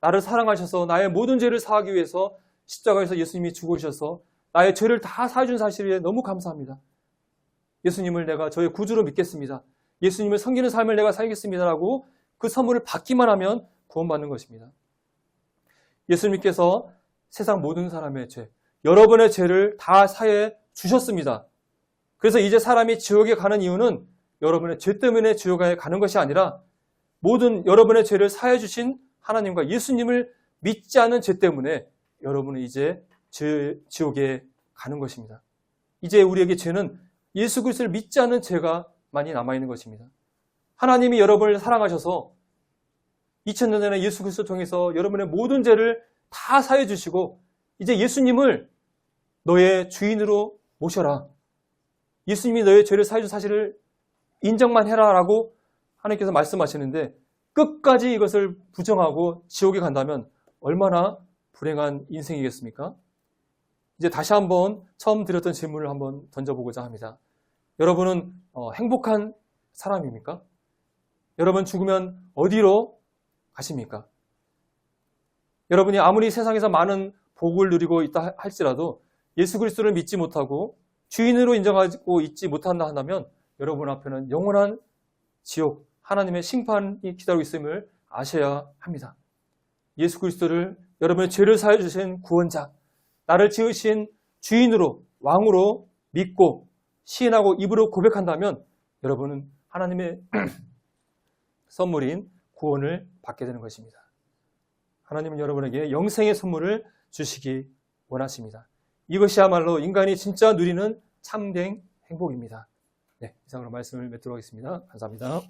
나를 사랑하셔서 나의 모든 죄를 사하기 위해서 십자가에서 예수님이 죽으셔서 나의 죄를 다 사해준 사실에 너무 감사합니다. 예수님을 내가 저의 구주로 믿겠습니다. 예수님을 섬기는 삶을 내가 살겠습니다라고 그 선물을 받기만 하면 구원받는 것입니다. 예수님께서 세상 모든 사람의 죄, 여러분의 죄를 다 사해 주셨습니다. 그래서 이제 사람이 지옥에 가는 이유는 여러분의 죄 때문에 지옥에 가는 것이 아니라 모든 여러분의 죄를 사해 주신 하나님과 예수님을 믿지 않은 죄 때문에 여러분은 이제 지옥에 가는 것입니다. 이제 우리에게 죄는 예수 그리스도를 믿지 않는 죄가 많이 남아있는 것입니다. 하나님이 여러분을 사랑하셔서 2000년 전에 예수 그리스도 통해서 여러분의 모든 죄를 다 사해 주시고 이제 예수님을 너의 주인으로 모셔라. 예수님이 너의 죄를 사해 준 사실을 인정만 해라라고 하나님께서 말씀하시는데 끝까지 이것을 부정하고 지옥에 간다면 얼마나 불행한 인생이겠습니까? 이제 다시 한번 처음 드렸던 질문을 한번 던져보고자 합니다. 여러분은 행복한 사람입니까? 여러분 죽으면 어디로 가십니까? 여러분이 아무리 세상에서 많은 복을 누리고 있다 할지라도 예수 그리스도를 믿지 못하고 주인으로 인정하고 있지 못한다 한다면 여러분 앞에는 영원한 지옥, 하나님의 심판이 기다리고 있음을 아셔야 합니다. 예수 그리스도를 여러분의 죄를 사해 주신 구원자, 나를 지으신 주인으로, 왕으로 믿고 시인하고 입으로 고백한다면 여러분은 하나님의 선물인 구원을 받게 되는 것입니다. 하나님은 여러분에게 영생의 선물을 주시기 원하십니다. 이것이야말로 인간이 진짜 누리는 참된 행복입니다. 네, 이상으로 말씀을 맺도록 하겠습니다. 감사합니다.